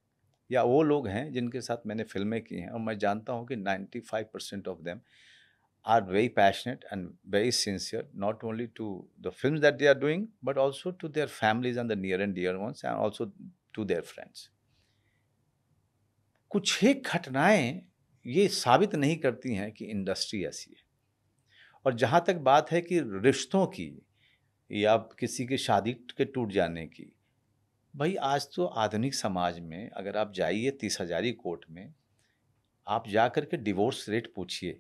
या वो लोग हैं जिनके साथ मैंने फिल्में की हैं, और मैं जानता हूँ कि 95% of them are very passionate and very sincere, not only to the films that they are doing, but also to their families and the near and dear ones, and also to their friends. कुछ एक घटनाएं ये साबित नहीं करती हैं कि industry ऐसी है। और जहाँ तक बात है कि रिश्तों की या किसी की शादी के टूट जाने की, भाई आज तो आधुनिक समाज में अगर आप जाइए 30,000 कोर्ट में, आप जा कर के डिवोर्स रेट पूछिए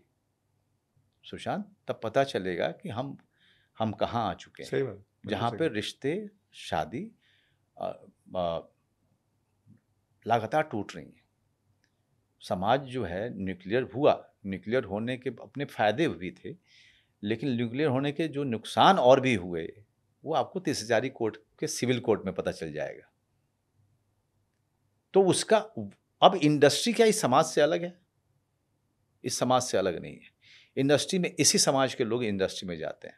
सुशांत, तब पता चलेगा कि हम कहाँ आ चुके हैं। सही बात, जहाँ पे रिश्ते शादी लगातार टूट रही हैं। समाज जो है न्यूक्लियर होने के अपने फायदे भी थे, लेकिन न्यूक्लियर होने के जो नुकसान और भी हुए वो आपको 30,000 कोर्ट के सिविल कोर्ट में पता चल जाएगा। तो उसका अब इंडस्ट्री क्या इस समाज से अलग है? इस समाज से अलग नहीं है। इंडस्ट्री में इसी समाज के लोग इंडस्ट्री में जाते हैं,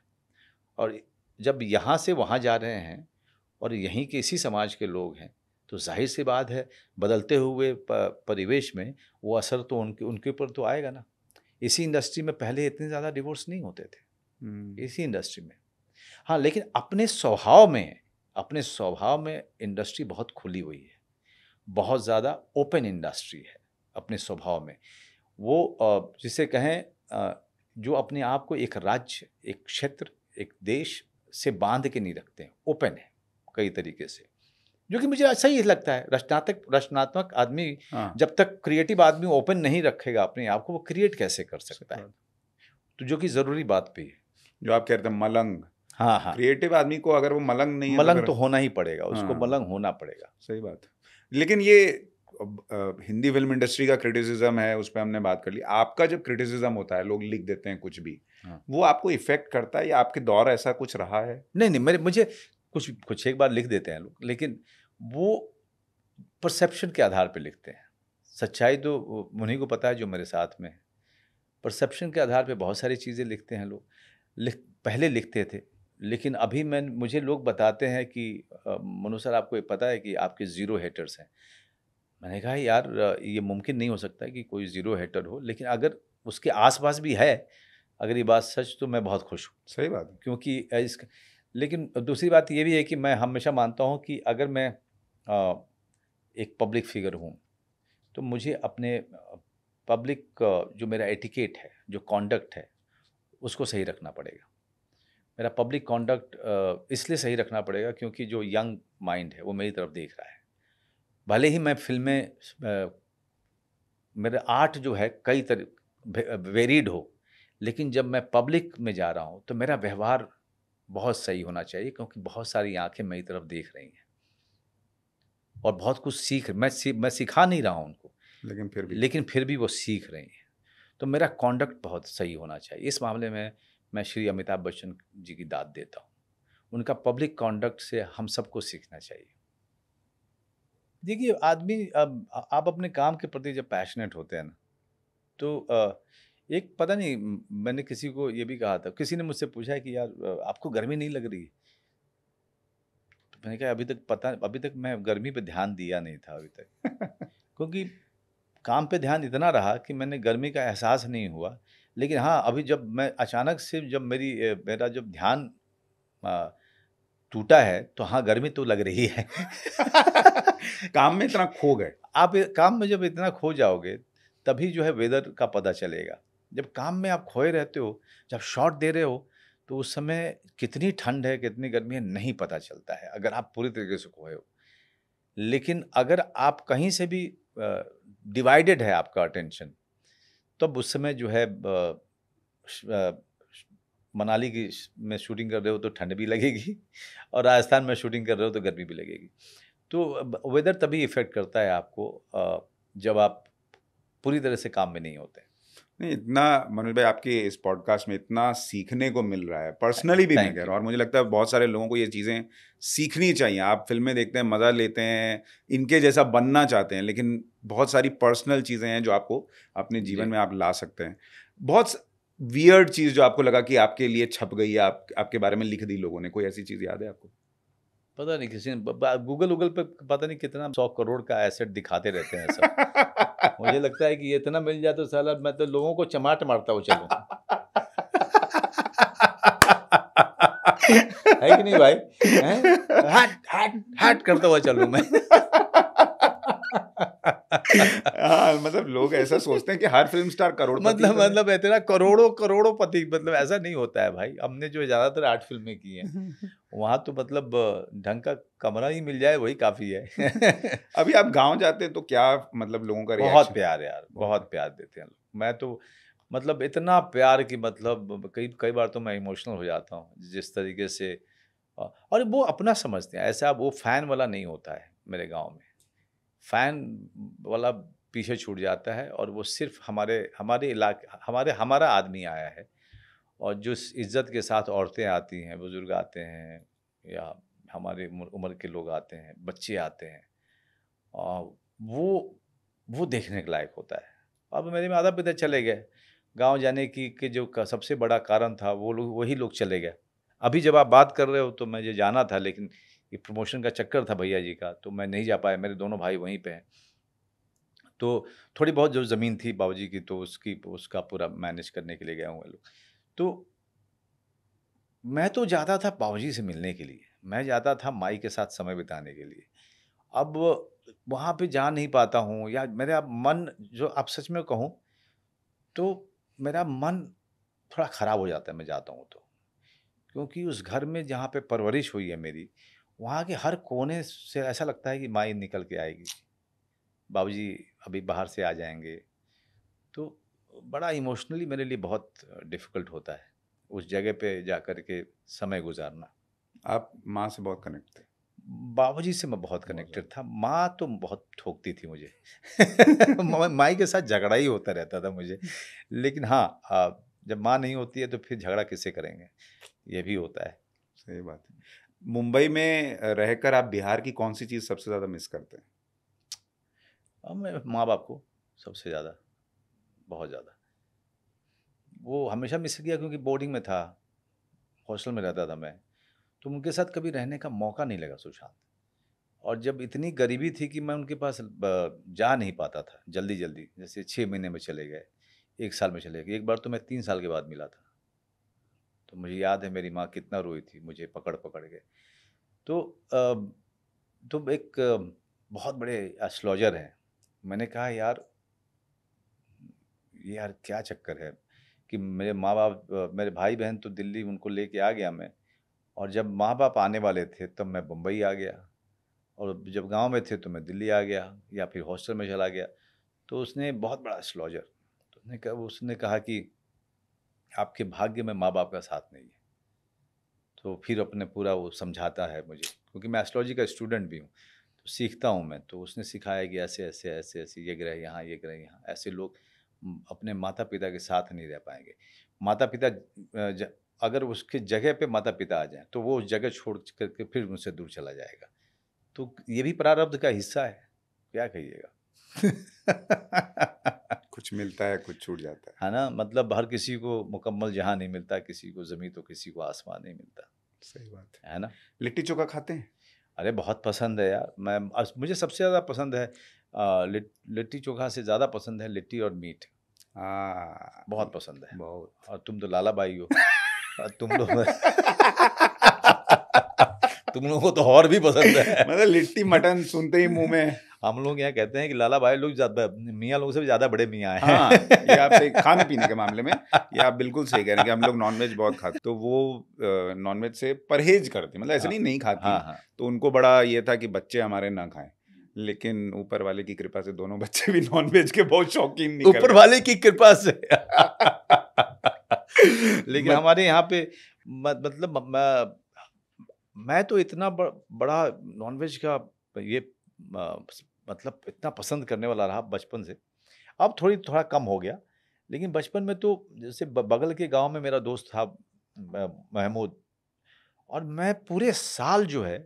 और जब यहाँ से वहाँ जा रहे हैं और यहीं के इसी समाज के लोग हैं, तो जाहिर सी बात है बदलते हुए परिवेश में वो असर तो उनके ऊपर तो आएगा ना। इसी इंडस्ट्री में पहले इतने ज़्यादा डिवोर्स नहीं होते थे, हम्म, इसी इंडस्ट्री में। हाँ, लेकिन अपने स्वभाव में इंडस्ट्री बहुत खुली हुई है, बहुत ज़्यादा ओपन इंडस्ट्री है अपने स्वभाव में। वो जिसे कहें जो अपने आप को एक राज्य, एक क्षेत्र, एक देश से बांध के नहीं रखते हैं, ओपन है कई तरीके से, जो कि मुझे सही लगता है। रचनात्मक आदमी, हाँ, जब तक क्रिएटिव आदमी ओपन नहीं रखेगा अपने आप को, वो क्रिएट कैसे कर सही सकता है? बात। तो जो कि ज़रूरी बात भी है। जो आप कह रहे थे मलंग, हाँ, हाँ। क्रिएटिव आदमी को अगर वो मलंग नहीं है तो मलंग फिर तो होना ही पड़ेगा, उसको हाँ, मलंग होना पड़ेगा। सही बात है। लेकिन ये हिंदी फिल्म इंडस्ट्री का क्रिटिसिज्म है, उस पर हमने बात कर ली। आपका जब क्रिटिसिज्म होता है, लोग लिख देते हैं कुछ भी, हाँ। वो आपको इफेक्ट करता है या आपके दौर ऐसा कुछ रहा है? नहीं, नहीं, मुझे कुछ कुछ एक बार लिख देते हैं लोग, लेकिन वो परसेप्शन के आधार पे लिखते हैं। सच्चाई तो उन्हीं को पता है जो मेरे साथ में है। परसेप्शन के आधार पे बहुत सारी चीज़ें लिखते हैं लोग। पहले लिखते थे, लेकिन अभी मुझे लोग बताते हैं कि मनु सर, आपको ये पता है कि आपके ज़ीरो हेटर्स हैं। मैंने कहा यार, ये मुमकिन नहीं हो सकता है कि कोई ज़ीरो हेटर हो, लेकिन अगर उसके आस-पास भी है, अगर ये बात सच, तो मैं बहुत खुश हूँ। सही बात है। क्योंकि लेकिन दूसरी बात ये भी है कि मैं हमेशा मानता हूँ कि अगर मैं एक पब्लिक फिगर हूँ, तो मुझे अपने पब्लिक जो मेरा एटिकेट है, जो कॉन्डक्ट है, उसको सही रखना पड़ेगा। मेरा पब्लिक कॉन्डक्ट इसलिए सही रखना पड़ेगा क्योंकि जो यंग माइंड है वो मेरी तरफ देख रहा है। भले ही मैं फ़िल्में मेरा आर्ट जो है कई वेरिड हो, लेकिन जब मैं पब्लिक में जा रहा हूँ तो मेरा व्यवहार बहुत सही होना चाहिए, क्योंकि बहुत सारी आँखें मेरी तरफ देख रही हैं और बहुत कुछ मैं सिखा नहीं रहा हूँ उनको, लेकिन फिर भी वो सीख रही हैं। तो मेरा कॉन्डक्ट बहुत सही होना चाहिए। इस मामले में मैं श्री अमिताभ बच्चन जी की दाद देता हूँ। उनका पब्लिक कॉन्डक्ट से हम सबको सीखना चाहिए। देखिए, आदमी आप अपने काम के प्रति जब पैशनेट होते हैं ना, तो एक पता नहीं, मैंने किसी को ये भी कहा था, किसी ने मुझसे पूछा है कि यार, आपको गर्मी नहीं लग रही? तो मैंने कहा अभी तक मैं गर्मी पे ध्यान दिया नहीं था अभी तक, क्योंकि काम पे ध्यान इतना रहा कि मैंने गर्मी का एहसास नहीं हुआ। लेकिन हाँ, अभी जब मैं अचानक से जब मेरा जब ध्यान अ, टूटा है, तो हाँ, गर्मी तो लग रही है। काम में इतना खो गए। आप काम में जब इतना खो जाओगे, तभी जो है वेदर का पता चलेगा। जब काम में आप खोए रहते हो, जब शॉट दे रहे हो, तो उस समय कितनी ठंड है, कितनी गर्मी है, नहीं पता चलता है, अगर आप पूरी तरीके से खोए हो। लेकिन अगर आप कहीं से भी डिवाइडेड है आपका अटेंशन, तब उस समय जो है मनाली में शूटिंग कर रहे हो तो ठंड भी लगेगी, और राजस्थान में शूटिंग कर रहे हो तो गर्मी भी लगेगी। तो वेदर तभी इफ़ेक्ट करता है आपको जब आप पूरी तरह से काम में नहीं होते। नहीं, इतना मनोज भाई, आपके इस पॉडकास्ट में इतना सीखने को मिल रहा है, पर्सनली भी मैं थैंक कह रहा यू। हूँ, और मुझे लगता है बहुत सारे लोगों को ये चीज़ें सीखनी चाहिए। आप फिल्में देखते हैं, मज़ा लेते हैं, इनके जैसा बनना चाहते हैं, लेकिन बहुत सारी पर्सनल चीज़ें हैं जो आपको अपने जीवन जी। में आप ला सकते हैं। बहुत वियर्ड चीज़ जो आपको लगा कि आपके लिए छप गई, आपके बारे में लिख दी लोगों ने, कोई ऐसी चीज़ याद है आपको? पता नहीं, किसी ने गूगल पे पता नहीं कितना 100 करोड़ का एसेट दिखाते रहते हैं सब। मुझे लगता है कि ये इतना मिल जाए तो साला मैं तो लोगों को चमाट मारता हुआ चलूं। है कि नहीं भाई? हैं? हट हट हट करता हुआ चलूं मैं। हाँ, मतलब लोग ऐसा सोचते हैं कि हर फिल्म स्टार करोड़पति ही बने। मतलब इतना करोड़ों करोड़ों पति, मतलब ऐसा नहीं होता है भाई। हमने जो ज्यादातर आर्ट फिल्में की हैं, वहां तो मतलब ढंग का कमरा ही मिल जाए वही काफी है। अभी आप गांव जाते हैं तो क्या मतलब लोगों का बहुत रिएक्शन? प्यार यार, बहुत बहुत प्यार देते हैं लोग। मैं तो मतलब इतना प्यार कि मतलब कई कई बार तो मैं इमोशनल हो जाता हूँ, जिस तरीके से और वो अपना समझते हैं। ऐसा वो फैन वाला नहीं होता है मेरे गांव में। फैन वाला पीछे छूट जाता है, और वो सिर्फ हमारे हमारे इलाके हमारा आदमी आया है, और जो इज्जत के साथ औरतें आती हैं, बुजुर्ग आते हैं, या हमारे उम्र के लोग आते हैं, बच्चे आते हैं, और वो देखने के लायक होता है। अब मेरे माता पिता चले गए, गांव जाने की के जो सबसे बड़ा कारण था, वो लोग वही लोग चले गए। अभी जब आप बात कर रहे हो तो मुझे जाना था, लेकिन ये प्रमोशन का चक्कर था भैया जी का, तो मैं नहीं जा पाया। मेरे दोनों भाई वहीं पे हैं। तो थोड़ी बहुत जो ज़मीन थी बाबूजी की, तो उसका पूरा मैनेज करने के लिए गए हुए लोग। तो मैं तो जाता था बाबूजी से मिलने के लिए, मैं जाता था माई के साथ समय बिताने के लिए। अब वहाँ पे जा नहीं पाता हूँ, या मेरा मन, जो अब सच में कहूँ तो मेरा मन थोड़ा ख़राब हो जाता है, मैं जाता हूँ तो। क्योंकि उस घर में जहाँ पे परवरिश हुई है मेरी, वहाँ के हर कोने से ऐसा लगता है कि माई निकल के आएगी, बाबूजी अभी बाहर से आ जाएँगे। तो बड़ा इमोशनली मेरे लिए बहुत डिफ़िकल्ट होता है, उस जगह पे जाकर के समय गुज़ारना। आप माँ से बहुत कनेक्ट थे। बाबूजी से मैं बहुत बहुत कनेक्टेड ज़्यादा। था, माँ तो बहुत ठोकती थी मुझे। माई के साथ झगड़ा ही होता रहता था मुझे। लेकिन हाँ, जब माँ नहीं होती है तो फिर झगड़ा किससे करेंगे, ये भी होता है। सही बात है। मुंबई में रहकर आप बिहार की कौन सी चीज़ सबसे ज़्यादा मिस करते हैं? अब मैं माँ-बाप को सबसे ज़्यादा, बहुत ज़्यादा। वो हमेशा मिस किया क्योंकि बोर्डिंग में था, हॉस्टल में रहता था मैं, तो उनके साथ कभी रहने का मौका नहीं लगा सुशांत। और जब इतनी गरीबी थी कि मैं उनके पास जा नहीं पाता था जल्दी-जल्दी, जैसे 6 महीने में चले गए, 1 साल में चले गए। एक बार तो मैं 3 साल के बाद मिला था, तो मुझे याद है मेरी माँ कितना रोई थी मुझे पकड़-पकड़ के। तो एक बहुत बड़े एस्ट्रोलॉजर हैं, मैंने कहा यार, यार क्या चक्कर है कि मेरे माँ-बाप, मेरे भाई-बहन तो दिल्ली, उनको लेके आ गया मैं, और जब माँ-बाप आने वाले थे तब मैं बम्बई आ गया, और जब गाँव में थे तो मैं दिल्ली आ गया या फिर हॉस्टल में चला गया। तो उसने, बहुत बड़ा एस्ट्रोलॉजर, तो उसने कहा कि आपके भाग्य में माँ-बाप का साथ नहीं है। तो फिर अपने पूरा वो समझाता है मुझे, क्योंकि मैं एस्ट्रोलॉजी का स्टूडेंट भी हूँ, तो सीखता हूँ मैं। तो उसने सिखाया कि ऐसे-ऐसे, ये ग्रह यहाँ, ये ग्रह यहाँ, ऐसे लोग अपने माता-पिता के साथ नहीं रह पाएँगे। माता-पिता अगर उसकी जगह पे माता-पिता आ जाएँ, तो वो उस जगह छोड़ कर के फिर उनसे दूर चला जाएगा। तो ये भी प्रारब्ध का हिस्सा है, क्या कहिएगा? कुछ मिलता है, कुछ छूट जाता है। है ना? मतलब हर किसी को मुकम्मल जहाँ नहीं मिलता, किसी को ज़मीं तो किसी को आसमान नहीं मिलता, सही बात है। है ना? लिट्टी-चोखा खाते हैं? अरे बहुत पसंद है यार, मुझे सबसे ज़्यादा पसंद है, लिट्टी-चोखा से ज़्यादा पसंद है लिट्टी और मीट, बहुत पसंद है। बहुत। और तुम तो लाला बाई हो, तुम लोग तुम लोगों को तो और भी पसंद है। मतलब लिट्टी मटन सुनते ही मुँह में। हम लोग यहाँ कहते हैं कि लाला भाई लोग ज़्यादा, मियाँ लोगों से भी ज़्यादा बड़े मियाँ हैं। हाँ, ये आप सही, खाने-पीने के मामले में ये आप बिल्कुल सही कह रहे हैं कि हम लोग नॉन-वेज बहुत खाते, तो वो नॉन-वेज से परहेज़ करती, मतलब ऐसे हाँ, नहीं खाती, हाँ, हाँ। तो उनको बड़ा ये था कि बच्चे हमारे ना खाएँ। लेकिन ऊपर वाले की कृपा से दोनों बच्चे भी नॉन-वेज के बहुत शौकीन निकल ऊपर गए। वाले की कृपा से। लेकिन मत हमारे यहाँ पे मतलब मैं तो इतना बड़ा नॉनवेज का ये मतलब इतना पसंद करने वाला रहा बचपन से। अब थोड़ा कम हो गया, लेकिन बचपन में तो जैसे बगल के गांव में मेरा दोस्त था, महमूद, और मैं पूरे साल जो है,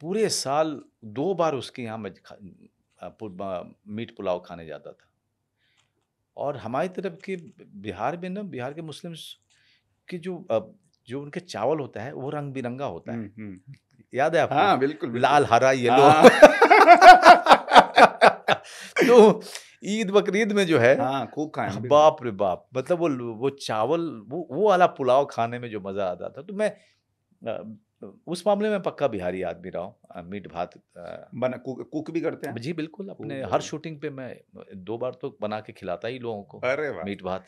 पूरे साल 2 बार उसके यहाँ मैं मीट पुलाव खाने जाता था। और हमारी तरफ के बिहार में ना, बिहार के मुस्लिम्स के जो उनके चावल होता है वो रंग-बिरंगा होता है। याद है आपको? हाँ, बिल्कुल, बिल्कुल। लाल, हरा, येलो। हाँ। तो ईद बकरीद में जो है, हाँ, खूब खाए, हम भी खाए। बाप रे बाप! मतलब वो चावल, वो वाला पुलाव खाने में जो मज़ा आता था, तो मैं उस मामले में पक्का बिहारी आदमी रहा हूँ। मीट भात, कुक भी करते हैं? जी बिल्कुल, खूब अपने हर बढ़िया। शूटिंग पे मैं 2 बार तो बना के खिलाता ही लोगों को, अरे वाह! मीट भात।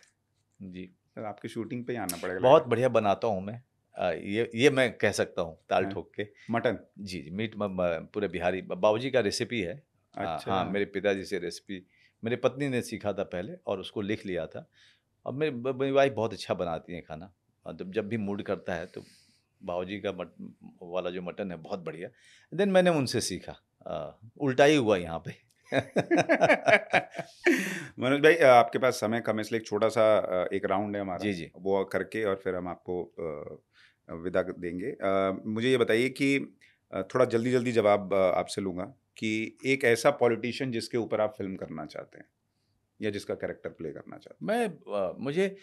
जी, तो आपकी शूटिंग पे ही आना पड़ेगा बहुत लगता बढ़िया बनाता हूँ मैं। ये मैं कह सकता हूँ ताल है। ठोक के। मटन? जी, जी, मीट पूरे बिहारी बाबूजी का रेसिपी है। अच्छा। हाँ, मेरे पिताजी से रेसिपी मेरी पत्नी ने सीखा था पहले, और उसको लिख लिया था। अब मेरी वाइफ़ बहुत अच्छा बनाती हैं खाना। जब भी मूड करता है तो बाबूजी का वाला जो मटन है बहुत बढ़िया। देन मैंने उनसे सीखा। उल्टा ही हुआ यहाँ पे। मनोज भाई, आपके पास समय कम है, इसलिए एक छोटा-सा एक राउंड है हमारा, जी, जी। वो करके और फिर हम आपको विदा देंगे। मुझे ये बताइए कि थोड़ा जल्दी-जल्दी जवाब आपसे लूँगा कि एक ऐसा पॉलिटिशियन जिसके ऊपर आप फ़िल्म करना चाहते हैं या जिसका कैरेक्टर प्ले करना चाहते मुझे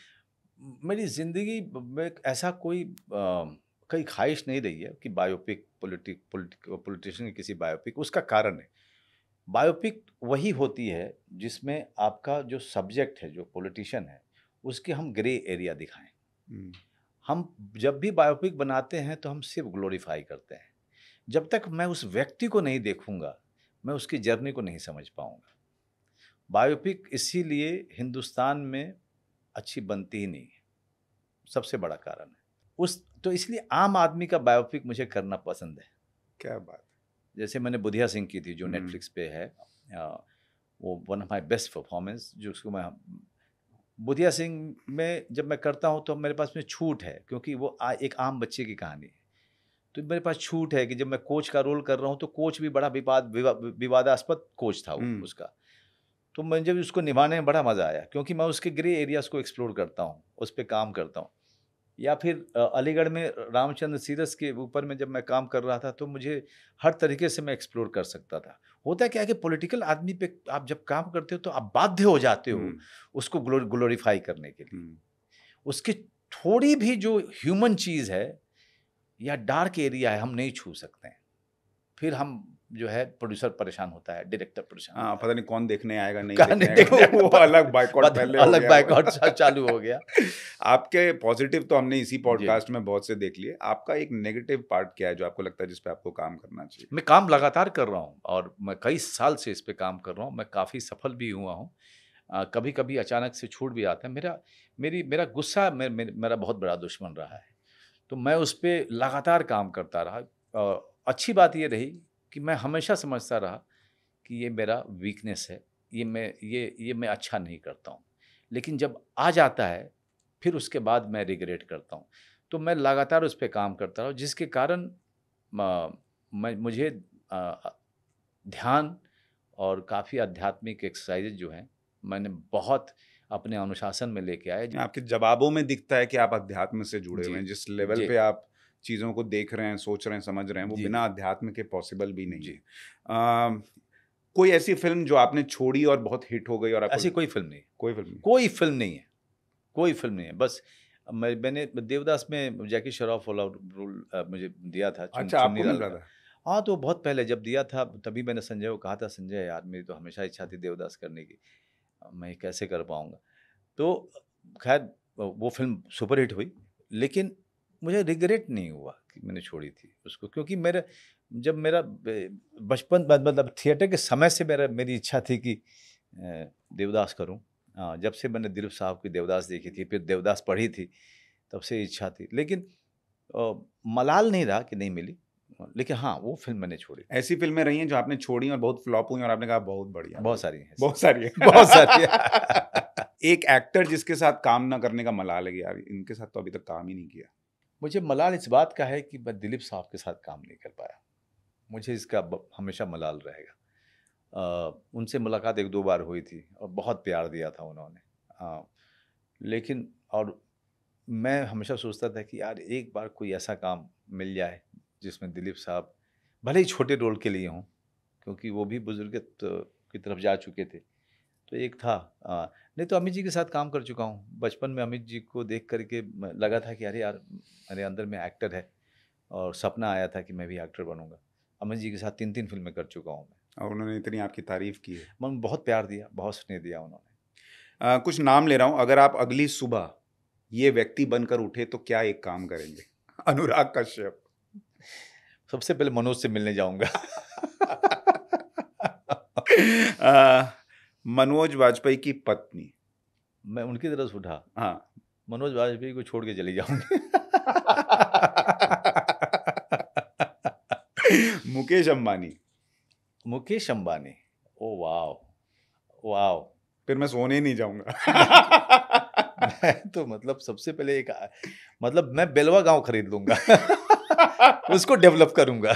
मेरी ज़िंदगी में ऐसा कोई कहीं ख़्वाहिश नहीं रही है कि बायोपिक, पॉलिटिशियन की किसी बायोपिक, उसका कारण है, बायोपिक वही होती है जिसमें आपका जो सब्जेक्ट है, जो पॉलिटिशियन है, उसके हम ग्रे एरिया दिखाएं। हम जब भी बायोपिक बनाते हैं तो हम सिर्फ ग्लोरीफाई करते हैं। जब तक मैं उस व्यक्ति को नहीं देखूंगा, मैं उसकी जर्नी को नहीं समझ पाऊंगा। बायोपिक इसीलिए हिंदुस्तान में अच्छी बनती ही नहीं है, सबसे बड़ा कारण है तो इसलिए आम आदमी का बायोपिक मुझे करना पसंद है। क्या बात। जैसे मैंने बुधिया सिंह की थी, जो नेटफ्लिक्स पे है, वो one of my best performance, जो उसको मैं बुधिया सिंह में जब मैं करता हूँ तो मेरे पास में छूट है, क्योंकि वो एक आम बच्चे की कहानी है। तो मेरे पास छूट है कि जब मैं कोच का रोल कर रहा हूँ तो कोच भी बड़ा विवादास्पद कोच था उसका। तो मुझे भी उसको निभाने में बड़ा मज़ा आया, क्योंकि मैं उसके ग्रे एरियाज़ को एक्सप्लोर करता हूँ, उस पर काम करता हूँ। या फिर अलीगढ़ में रामचंद्र सीरस के ऊपर में जब मैं काम कर रहा था तो मुझे हर तरीके से मैं एक्सप्लोर कर सकता था। होता क्या है कि पॉलिटिकल आदमी पे आप जब काम करते हो तो आप बाध्य हो जाते हो उसको ग्लोरीफाई करने के लिए। उसकी थोड़ी भी जो ह्यूमन चीज़ है या डार्क एरिया है, हम नहीं छू सकते हैं। फिर हम जो है प्रोड्यूसर परेशान होता है, डायरेक्टर परेशान होता है, पता नहीं कौन देखने आएगा, नहीं देखने आएगा, वो अलग बाइकआउट पहले अलग बाइकआउट चालू हो गया। आपके पॉजिटिव तो हमने इसी पॉडकास्ट में बहुत से देख लिए, आपका एक नेगेटिव पार्ट क्या है जो आपको लगता है जिस पे आपको काम करना चाहिए? मैं काम लगातार कर रहा हूँ और मैं कई साल से इस पे काम कर रहा हूँ, मैं काफ़ी सफल भी हुआ हूँ। कभी कभी अचानक से छूट भी आता है। मेरा गुस्सा मेरा बहुत बड़ा दुश्मन रहा है, तो मैं उस पर लगातार काम करता रहा। अच्छी बात ये रही कि मैं हमेशा समझता रहा कि ये मेरा वीकनेस है, ये मैं अच्छा नहीं करता हूँ। लेकिन जब आ जाता है फिर उसके बाद मैं रिग्रेट करता हूँ। तो मैं लगातार उस पर काम करता रहा, जिसके कारण मुझे ध्यान और काफ़ी आध्यात्मिक एक्सरसाइजेज जो हैं मैंने बहुत अपने अनुशासन में लेके आए। आपके जवाबों में दिखता है कि आप अध्यात्म से जुड़े हुए हैं, जिस लेवल पे आप चीज़ों को देख रहे हैं, सोच रहे हैं, समझ रहे हैं, वो बिना अध्यात्म के पॉसिबल भी नहीं है। कोई ऐसी फिल्म जो आपने छोड़ी और बहुत हिट हो गई? और ऐसी कोई फिल्म नहीं, कोई फिल्म नहीं, कोई फिल्म नहीं है, कोई फिल्म नहीं है। बस मैंने देवदास में जैकी श्रॉफ वाला रोल मुझे दिया था। अच्छा, आपको मिल रहा था? हाँ, तो बहुत पहले जब दिया था तभी मैंने संजय को कहा था, संजय यार मेरी तो हमेशा इच्छा थी देवदास करने की, मैं कैसे कर पाऊँगा। तो खैर वो फिल्म सुपरहिट हुई, लेकिन मुझे रिग्रेट नहीं हुआ कि मैंने छोड़ी थी उसको, क्योंकि जब मेरा बचपन मतलब थिएटर के समय से मेरी इच्छा थी कि देवदास करूं। जब से मैंने दिलीप साहब की देवदास देखी थी, फिर देवदास पढ़ी थी, तब से इच्छा थी। लेकिन मलाल नहीं रहा कि नहीं मिली, लेकिन हाँ वो फिल्म मैंने छोड़ी। ऐसी फिल्में रही हैं जो आपने छोड़ी और बहुत फ्लॉप हुई और आपने कहा बहुत बढ़िया? बहुत सारी हैं, बहुत सारी है, बहुत सारी है। एक एक्टर जिसके साथ काम ना करने का मलाल है यार, इनके साथ तो अभी तक काम ही नहीं किया। मुझे मलाल इस बात का है कि मैं दिलीप साहब के साथ काम नहीं कर पाया, मुझे इसका हमेशा मलाल रहेगा। उनसे मुलाकात 1-2 बार हुई थी और बहुत प्यार दिया था उन्होंने, लेकिन और मैं हमेशा सोचता था कि यार एक बार कोई ऐसा काम मिल जाए जिसमें दिलीप साहब भले ही छोटे रोल के लिए हों, क्योंकि वो भी बुजुर्गत की तरफ जा चुके थे। तो एक था, नहीं तो अमित जी के साथ काम कर चुका हूँ। बचपन में अमित जी को देख करके लगा था कि अरे यार मेरे अंदर में एक्टर है, और सपना आया था कि मैं भी एक्टर बनूंगा। अमित जी के साथ 3 फिल्में कर चुका हूँ मैं, और उन्होंने इतनी आपकी तारीफ की है। मैं बहुत प्यार दिया, बहुत स्नेह दिया उन्होंने। कुछ नाम ले रहा हूँ, अगर आप अगली सुबह ये व्यक्ति बनकर उठे तो क्या एक काम करेंगे? अनुराग कश्यप। सबसे पहले मनोज से मिलने जाऊंगा। मनोज वाजपेयी की पत्नी। मैं उनकी तरफ से उठा, हाँ, मनोज वाजपेयी को छोड़ के चली जाऊंगी। मुकेश अंबानी। मुकेश अंबानी, ओ वाव वाव, फिर मैं सोने नहीं जाऊंगा। मैं तो मतलब सबसे पहले मतलब मैं बेलवा गांव खरीद लूंगा। उसको डेवलप करूंगा।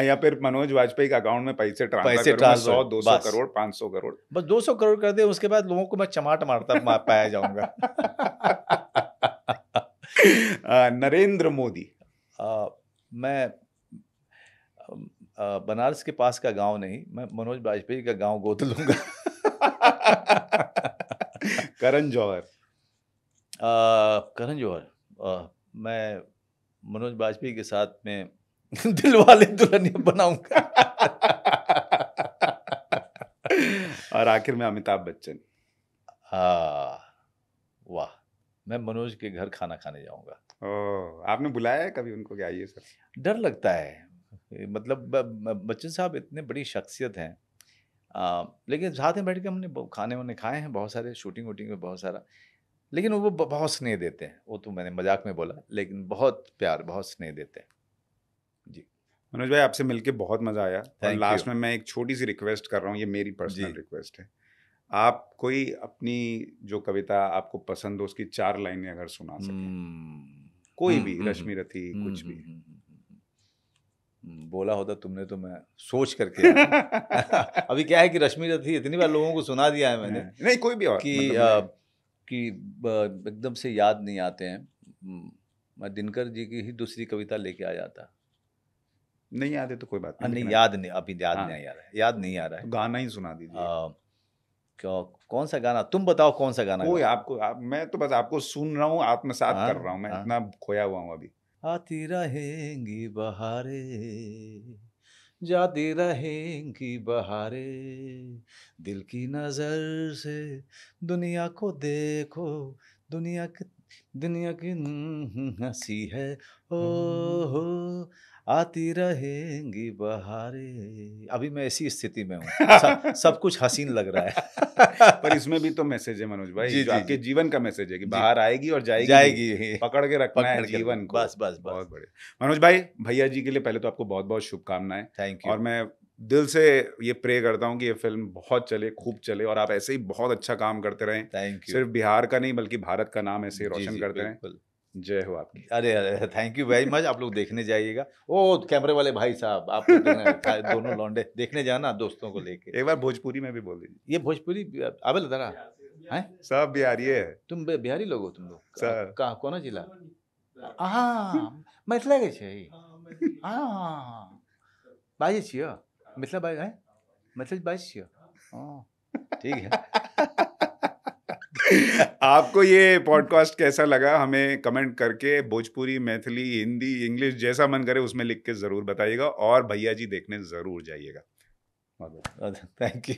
या फिर मनोज वाजपेयी के अकाउंट में पैसे ट्रांसफर 100-200 करोड़ 500 करोड़, बस 200 करोड़ कर दे, उसके बाद लोगों को मैं चमाट मारता पाया जाऊंगा। नरेंद्र मोदी। मैं बनारस के पास का गांव नहीं, मैं मनोज वाजपेयी का गांव गोद लूंगा। करण जौहर। करण जौहर, मैं मनोज वाजपेयी के साथ में दिलवाले दुल्हनिया बनाऊंगा। और आखिर में अमिताभ बच्चन। वाह, मैं मनोज के घर खाना खाने जाऊंगा। ओह, आपने बुलाया है कभी उनको कि आइए सर? डर लगता है, मतलब बच्चन साहब इतने बड़ी शख्सियत हैं, लेकिन साथ में बैठ के हमने खाने वाने खाए हैं बहुत सारे, शूटिंग वूटिंग में बहुत सारा, लेकिन वो बहुत स्नेह देते हैं। वो तो मैंने मजाक में बोला, लेकिन बहुत प्यार, बहुत स्नेह देते हैं जी। मनोज भाई, आपसे मिलके बहुत मजा आया, और थैंक लास्ट यू में मैं एक छोटी सी रिक्वेस्ट कर रहा हूँ, ये मेरी जी। पर्सनल रिक्वेस्ट है। आप कोई अपनी जो कविता आपको पसंद हो उसकी 4 लाइनें अगर सुना सकें, कोई भी, रश्मि रथी, कुछ भी। बोला होता तुमने तो मैं सोच करके आया। अभी क्या है कि रश्मि रथी इतनी बार लोगों को सुना दिया है मैंने नहीं, कोई भी और कि मतलब एकदम से याद नहीं आते हैं। मैं दिनकर जी की ही दूसरी कविता लेके आ जाता। नहीं याद है तो कोई बात नहीं, नहीं, लेकिन याद नहीं, अभी याद हाँ, नहीं आ रहा है, याद नहीं आ रहा तो है। गाना ही सुना दीजिए। क्यों, कौन सा गाना, तुम बताओ कौन सा गाना कोई गाऊं? मैं तो बस आपको सुन रहा हूँ, आत्मसात कर रहा हूँ, मैं हाँ, इतना खोया हुआ हूँ अभी। आती रहेंगी बहारें, जाती रहेंगी बहारें, दिल की नजर से दुनिया को देखो, दुनिया की हंसी है, हो आती रहेंगी बहारें। अभी मैं ऐसी स्थिति में हूँ, सब कुछ हसीन लग रहा है। पर इसमें भी तो मैसेज है मनोज भाई, जी जो जी आपके जी जीवन का मैसेज है कि जी, बाहर आएगी और जाएगी भी। जाएगी, पकड़ के रखना है पकड़ कर, जीवन को। बस बस बस। बहुत बढ़िया मनोज भाई, भैया जी के लिए पहले तो आपको बहुत बहुत शुभकामनाएं, थैंक यू, और मैं दिल से ये प्रे करता हूँ कि ये फिल्म बहुत चले, खूब चले, और आप ऐसे ही बहुत अच्छा काम करते रहें, थैंक यू। सिर्फ बिहार का नहीं बल्कि भारत का नाम ऐसे ही जी रोशन जी करते रहें। बिल्कुल। जय हो आपकी। अरे अरे, थैंक यू वेरी मच। आप लोग देखने जाइएगा। ओ कैमरे वाले भाई साहब, आप लोग देखना, दोनों लौंडे देखने जाना दोस्तों को लेके। एक बार भोजपुरी में भी बोल दीजिए। ये भोजपुरी आबे लगा हैं? सब बिहारी है तुम बिहारी लोग हो तुम लोग? सब। कहाँ, कौन जिला? हाँ, मिथिला के छै। हाँ, बाजै छियै मिथिला, बाज हैं, मैथिली बाजै छियै? हाँ, ठीक है। आपको ये पॉडकास्ट कैसा लगा, हमें कमेंट करके भोजपुरी, मैथिली, हिंदी, इंग्लिश जैसा मन करे उसमें लिख के जरूर बताइएगा, और भैया जी देखने जरूर जाइएगा। Thank you.